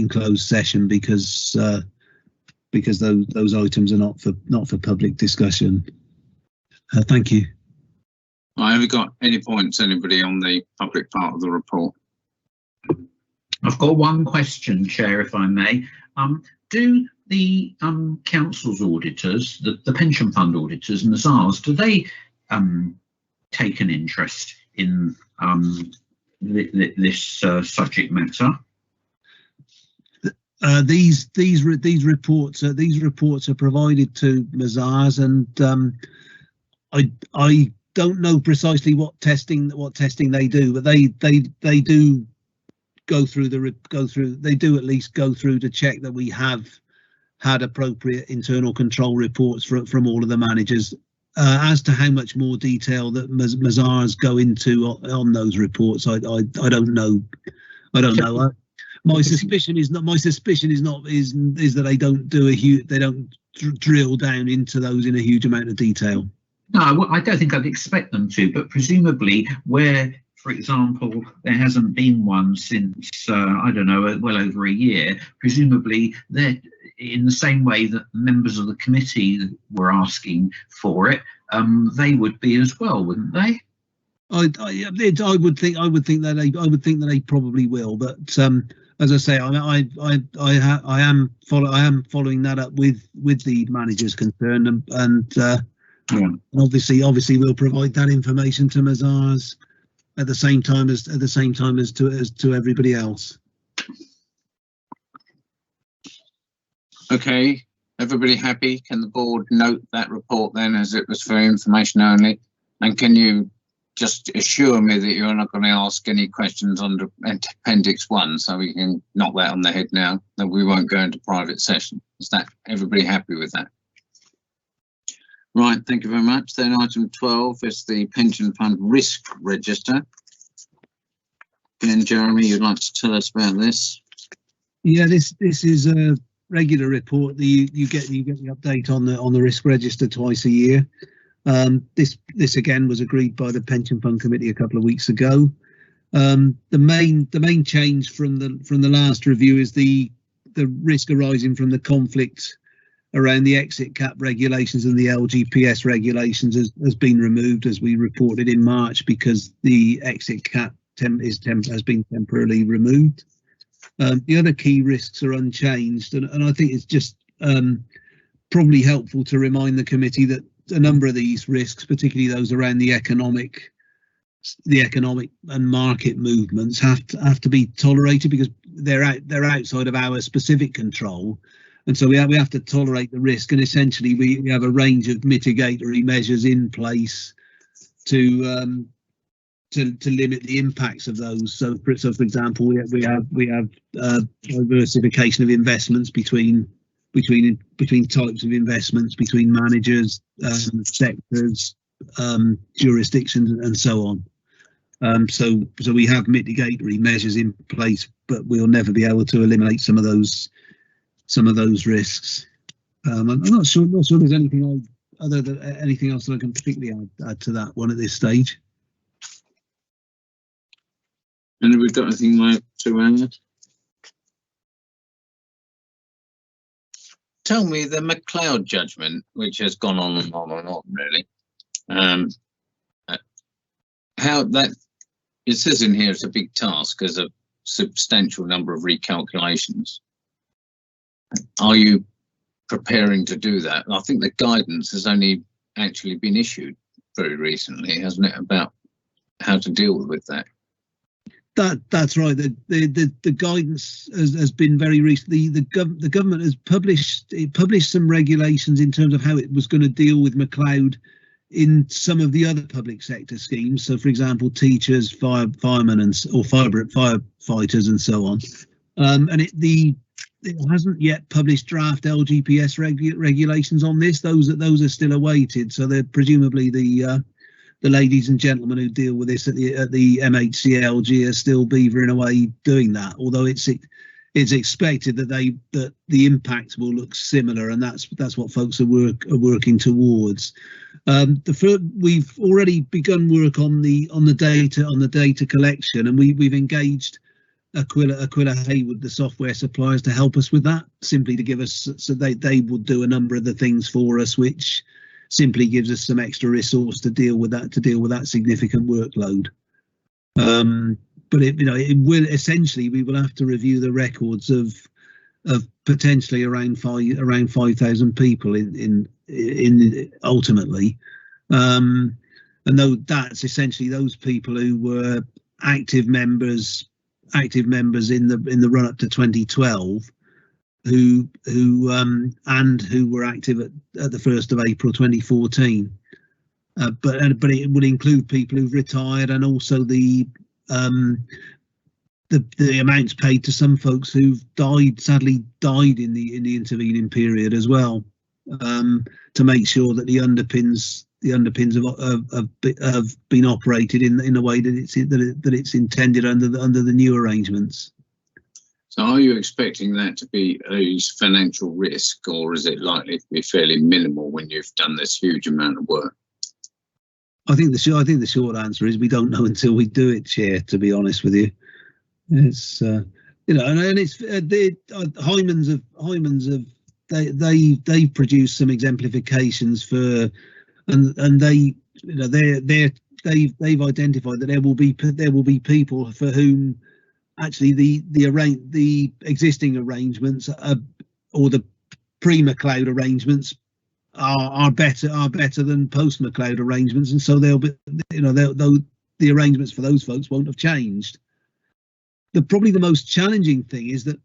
closed session because those items are not for public discussion. Thank you. Have you got any points, anybody, on the public part of the report? I've got one question, Chair, if I may. Do the council's auditors, the pension fund auditors and the SARS, do they take an interest in this subject matter? These reports are provided to Mazars, and I don't know precisely what testing they do, but they do they do at least go through to check that we have had appropriate internal control reports from all of the managers. As to how much more detail that Mazars go into on those reports, I don't know. My suspicion is that they don't drill down into those in a huge amount of detail. No, I don't think I'd expect them to, but presumably where, for example, there hasn't been one since, I don't know, well over a year, presumably they're in the same way that members of the committee were asking for it, they would be as well, wouldn't they? I would think that they probably will, but as I say, I am following that up with the managers concerned, and obviously we'll provide that information to Mazars at the same time as to everybody else. Okay, everybody happy? Can the board note that report then, as it was for information only? And can you just assure me that you're not going to ask any questions under Appendix 1, so we can knock that on the head now, that we won't go into private session? Is that everybody happy with that? Right, thank you very much. Then item 12 is the pension fund risk register. Again, Jeremy, you'd like to tell us about this? Yeah, this is a regular report that you get the update on the risk register twice a year. This again was agreed by the pension fund committee a couple of weeks ago. The main change from the last review is the risk arising from the conflict around the exit cap regulations and the LGPS regulations has been removed, as we reported in March, because the exit cap has been temporarily removed. The other key risks are unchanged, and I think it's just probably helpful to remind the committee that a number of these risks, particularly those around the economic and market movements, have to be tolerated because they're outside of our specific control, and so we have to tolerate the risk. And essentially, we have a range of mitigatory measures in place to limit the impacts of those. So for example, we have diversification of investments between types of investments, between managers, sectors, jurisdictions, and so on. So we have mitigatory measures in place, but we'll never be able to eliminate some of those risks. I'm not sure there's anything anything else that I can particularly add to that one at this stage. And have we got anything like to add? Tell me, the McLeod judgment, which has gone on and on and on, really, how that, it says in here it's a big task as a substantial number of recalculations. Are you preparing to do that? I think the guidance has only actually been issued very recently, hasn't it, about how to deal with that? That's right. The guidance has been very recent. The government has published some regulations in terms of how it was going to deal with McLeod in some of the other public sector schemes. So, for example, teachers, firemen, or firefighters, and so on. And it hasn't yet published draft LGPS regulations on this. Those are still awaited. So they're presumably the ladies and gentlemen who deal with this at the MHCLG are still beavering away doing that. Although it's expected that the impact will look similar, and that's what folks are working towards. We've already begun work on the data collection, and we've engaged Aquila Haywood, the software suppliers, to help us with that, simply to give us, so they will do a number of the things for us which simply gives us some extra resource to deal with that significant workload. But it will essentially, we will have to review the records of potentially around 5,000 people in ultimately, and though that's essentially those people who were active members in the run up to 2012, who were active at the 1st of April 2014. But it would include people who've retired, and also the amounts paid to some folks who've sadly died in the intervening period as well, to make sure that the underpins have been operated in the way that it's intended under the new arrangements. So are you expecting that to be a financial risk, or is it likely to be fairly minimal when you've done this huge amount of work? I think the short answer is we don't know until we do it, Chair, to be honest with you. It's and it's Hyman's they produced some exemplifications for, and they've identified that there will be people for whom actually the existing arrangements or the pre-McLeod arrangements are better than post-McLeod arrangements, and so they'll be, the arrangements for those folks won't have changed. Probably the most challenging thing is that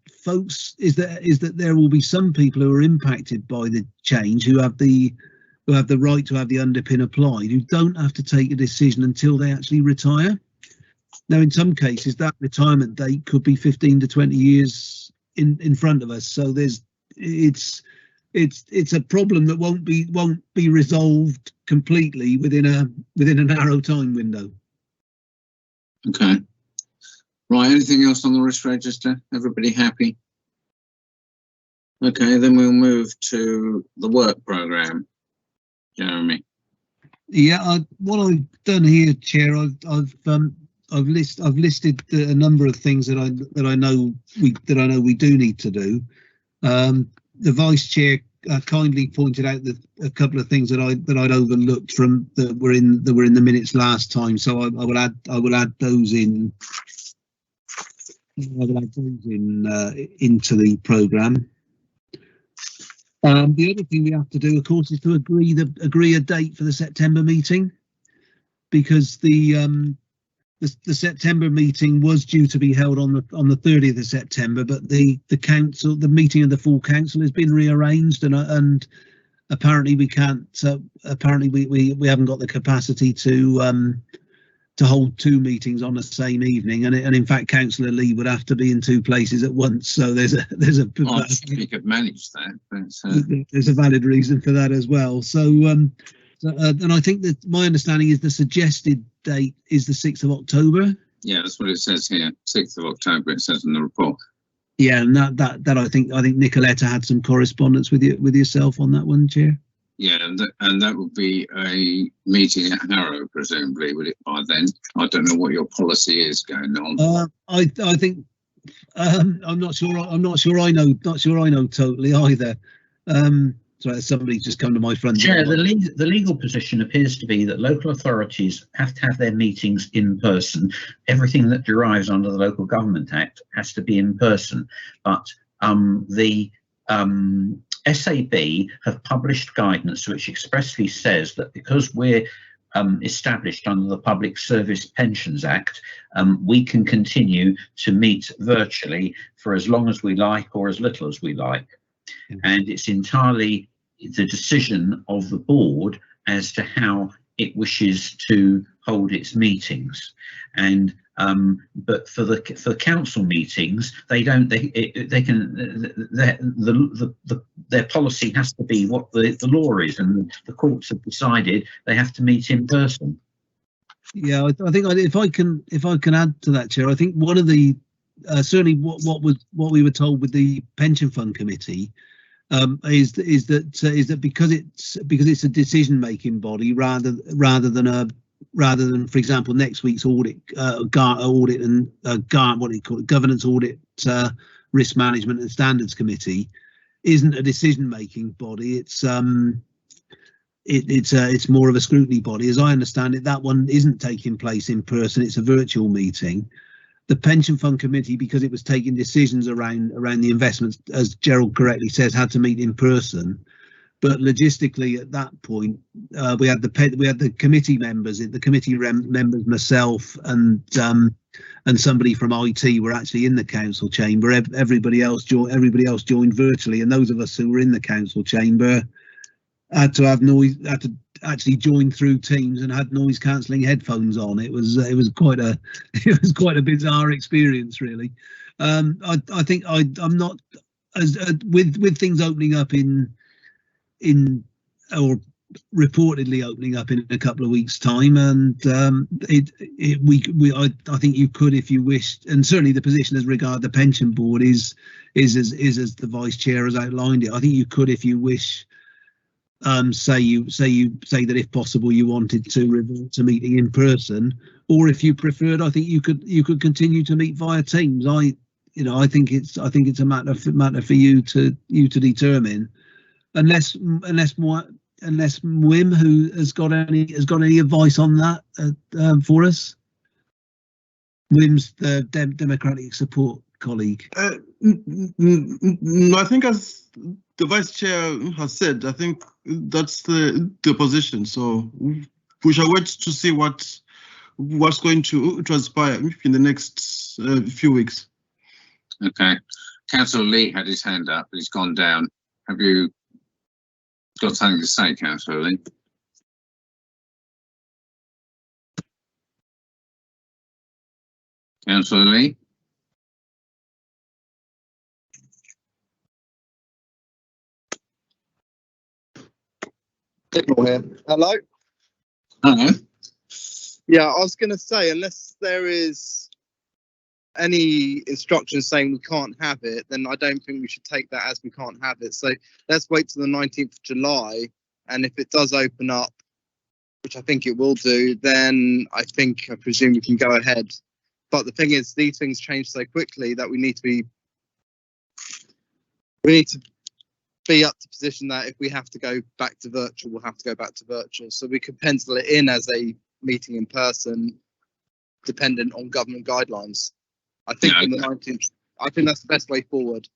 there will be some people who are impacted by the change, who have the right to have the underpin applied, who don't have to take a decision until they actually retire. Now, in some cases, that retirement date could be 15 to 20 years in front of us. So it's a problem that won't be resolved completely within a narrow time window. Okay. Right, anything else on the risk register? Everybody happy? Okay, then we'll move to the work programme. Jeremy. Yeah, what I've done here, Chair, I've listed a number of things that I know we do need to do. The Vice Chair kindly pointed out that a couple of things that I'd overlooked that were in the minutes last time, so I will add those in. Into the programme. The other thing we have to do, of course, is to agree a date for the September meeting, because the September meeting was due to be held on the 30th of September, but the meeting of the full council has been rearranged, and apparently we can't. Apparently we haven't got the capacity to hold two meetings on the same evening, and in fact Councillor Lee would have to be in two places at once. So there's a I think we could manage that. There's a valid reason for that as well. So and I think that my understanding is the suggested date is the 6th of October. Yeah, that's what it says here. 6th of October. It says in the report. Yeah, and that I think Nicoletta had some correspondence with yourself on that one, Chair. Yeah, and that would be a meeting at Harrow, presumably, would it, by then? I don't know what your policy is going on. I think I'm not sure I know totally either. Sorry, somebody's just come to my front door. Chair, the legal position appears to be that local authorities have to have their meetings in person. Everything that derives under the Local Government Act has to be in person, but the SAB have published guidance which expressly says that because we're established under the Public Service Pensions Act, we can continue to meet virtually for as long as we like or as little as we like. And it's entirely the decision of the board as to how it wishes to hold its meetings. And but for the council meetings, their policy has to be what the law is, and the courts have decided they have to meet in person. Yeah, I think if I can add to that, Chair, I think one of the certainly what we were told with the pension fund committee is that because it's a decision-making body rather than, for example, next week's audit and governance audit, risk management and standards committee isn't a decision-making body. it's more of a scrutiny body. As I understand it, that one isn't taking place in person. It's a virtual meeting. The pension fund committee, because it was taking decisions around the investments, as Gerald correctly says, had to meet in person. But logistically, at that point, we had the committee members, members, myself, and somebody from IT were actually in the council chamber. Everybody else joined virtually, and those of us who were in the council chamber had to actually join through Teams and had noise cancelling headphones on. It was quite a bizarre experience, really. I think I'm not as with things opening up or reportedly opening up in a couple of weeks' time, and I think you could, if you wished, and certainly the position as regard the pension board is as the vice chair has outlined it. I think you could, if you wish, say that if possible you wanted to revert to meeting in person, or if you preferred, I think you could continue to meet via Teams. I think it's a matter for you to determine, unless Wim, who has got any advice on that for us. Wim's the Democratic support colleague. No, I think as the vice chair has said, I think that's the position. So we shall wait to see what's going to transpire in the next few weeks. Okay. Councillor Lee had his hand up, but he's gone down. Have you got something to say, Councillor Lee? Councillor Lee? Hello? Hello. Yeah, I was going to say, unless there is any instructions saying we can't have it, then I don't think we should take that as we can't have it. So let's wait till the 19th of July. And if it does open up, which I think it will do, then I presume we can go ahead. But the thing is, these things change so quickly that we need to be up to position that if we have to go back to virtual, we'll have to go back to virtual. So we could pencil it in as a meeting in person, dependent on government guidelines. I think on the 19th, I think that's the best way forward.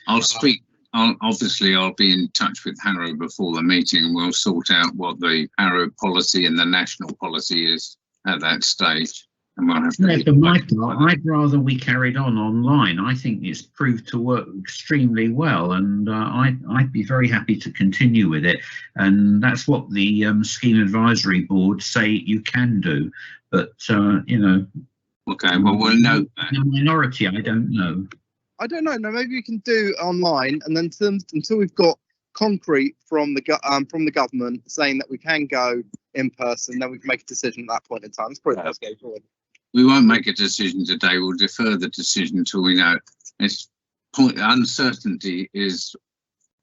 Obviously I'll be in touch with Harrow before the meeting, and we'll sort out what the Harrow policy and the national policy is at that stage. And we'll have to. For my part, I'd rather we carried on online. I think it's proved to work extremely well, and I'd be very happy to continue with it. And that's what the Scheme Advisory Board say you can do. But Okay, well, we'll note that. In the minority, I don't know. I don't know. No, maybe we can do online, and then until we've got concrete from the government saying that we can go in person, then we can make a decision at that point in time. It's probably the best go forward. We won't make a decision today. We'll defer the decision until we know. Uncertainty is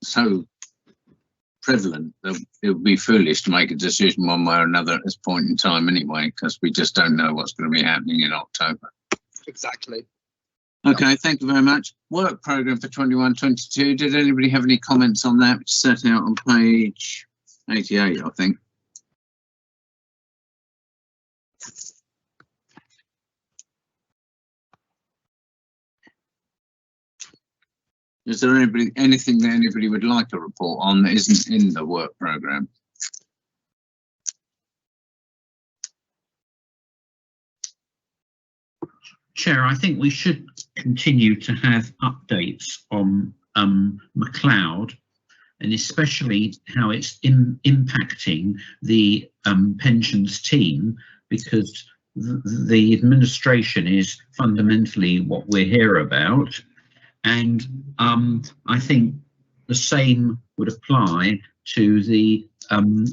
so prevalent that it would be foolish to make a decision one way or another at this point in time anyway, because we just don't know what's going to be happening in October. Exactly. Okay, thank you very much. Work programme for 21-22. Did anybody have any comments on that? It's set out on page 88, I think. Is there anything that anybody would like a report on that isn't in the work programme? Chair, I think we should continue to have updates on McLeod, and especially how it's impacting the pensions team, because the administration is fundamentally what we're here about. And I think the same would apply to the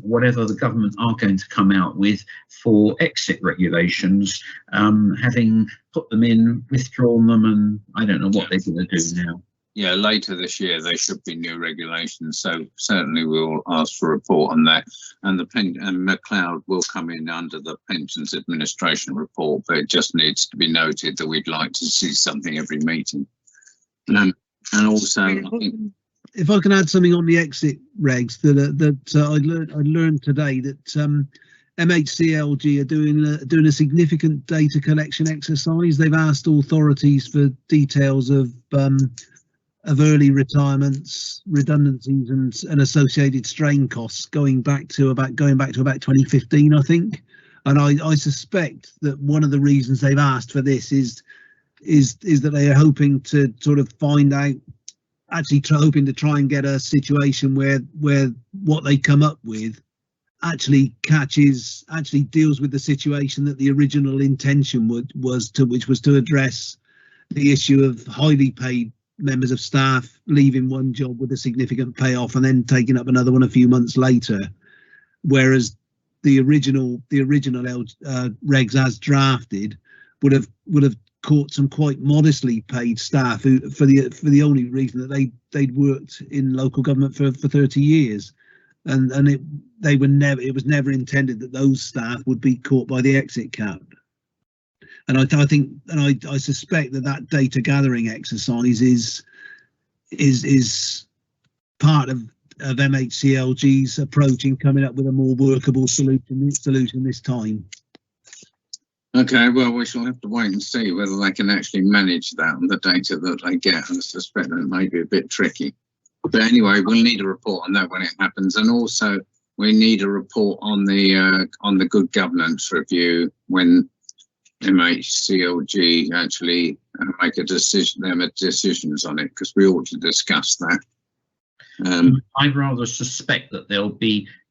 whatever the government are going to come out with for exit regulations, having put them in, withdrawn them, and I don't know what they're going to do now. Yeah, later this year there should be new regulations, so certainly we'll ask for a report on that. And McLeod will come in under the Pensions Administration report, but it just needs to be noted that we'd like to see something every meeting. And also, I think if I can add something on the exit regs that I learned today that MHCLG are doing a significant data collection exercise. They've asked authorities for details of early retirements, redundancies, and associated strain costs going back to about 2015, I think. And I suspect that one of the reasons they've asked for this is that they are hoping to sort of find out, hoping to try and get a situation where what they come up with actually deals with the situation that the original intention was to address the issue of highly paid members of staff leaving one job with a significant payoff and then taking up another one a few months later, whereas the original regs as drafted would have caught some quite modestly paid staff who, for the only reason that they'd worked in local government for 30 years, and it was never intended that those staff would be caught by the exit cap. And I suspect that data gathering exercise is part of MHCLG's approach in coming up with a more workable solution this time. Okay, well, we shall have to wait and see whether they can actually manage that on the data that they get. And I suspect that it may be a bit tricky. But anyway, we'll need a report on that when it happens, and also we need a report on the good governance review when MHCLG actually make a decision. They make decisions on it, because we ought to discuss that. I'd rather suspect that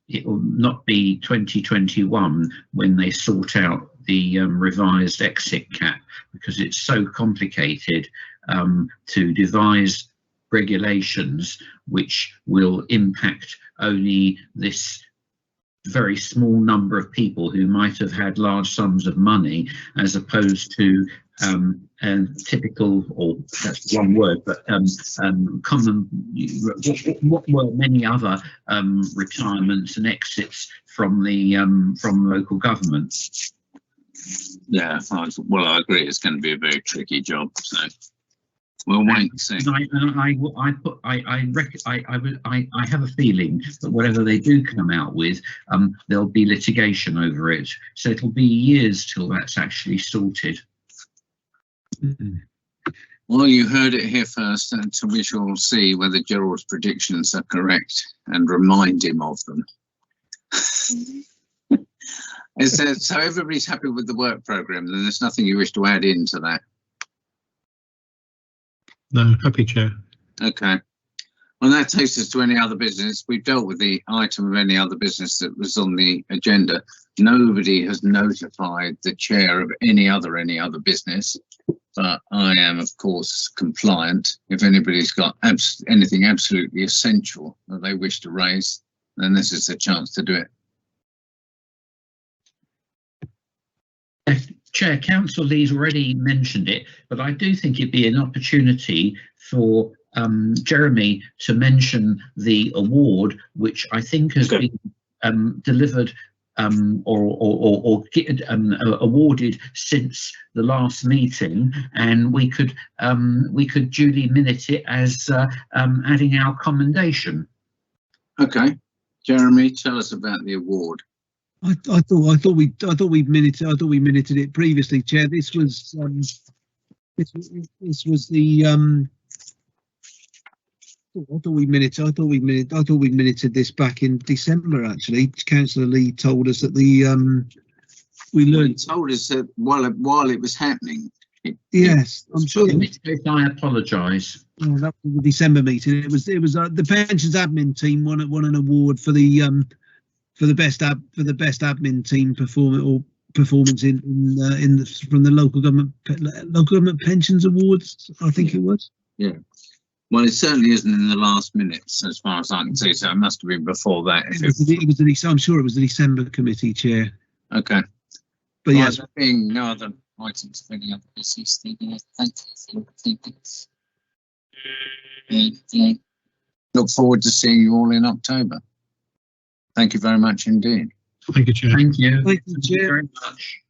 it will not be 2021 when they sort out the revised exit cap, because it's so complicated to devise regulations which will impact only this very small number of people who might have had large sums of money, as opposed to typical, or that's one word, but common, what were many other retirements and exits from local government. Yeah, well, I agree. It's going to be a very tricky job. So we'll wait and see. I have a feeling that whatever they do come out with, there'll be litigation over it. So it'll be years till that's actually sorted. Well, you heard it here first, and we shall see whether Gerald's predictions are correct and remind him of them. So everybody's happy with the work programme, then there's nothing you wish to add into that? No, happy, Chair. Okay. Well, that takes us to any other business. We've dealt with the item of any other business that was on the agenda. Nobody has notified the chair of any other business, but I am, of course, compliant. If anybody's got anything absolutely essential that they wish to raise, then this is the chance to do it. Chair, Councillor Lee's already mentioned it, but I do think it'd be an opportunity for Jeremy to mention the award, which I think has been delivered or awarded since the last meeting, and we could duly minute it as adding our commendation. Okay, Jeremy, tell us about the award. I thought we minuted it previously, Chair. This was the I thought we minuted this back in December. Actually, Councillor Lee told us that we learned. Told us that while it was happening. Yes, I'm sure. I apologise. Oh, that was the December meeting. It was the pensions admin team won an award for the best admin team performance from the local government pensions awards, I think it was. Yeah. Well, it certainly isn't in the last minutes, as far as I can see. So it must have been before that. I'm sure it was the December committee, Chair. Okay. But yes, there being no other items for any other business, thank you for your look forward to seeing you all in October. Thank you very much indeed. Thank you, Chair. Thank you. Thank you, Chair. Very much.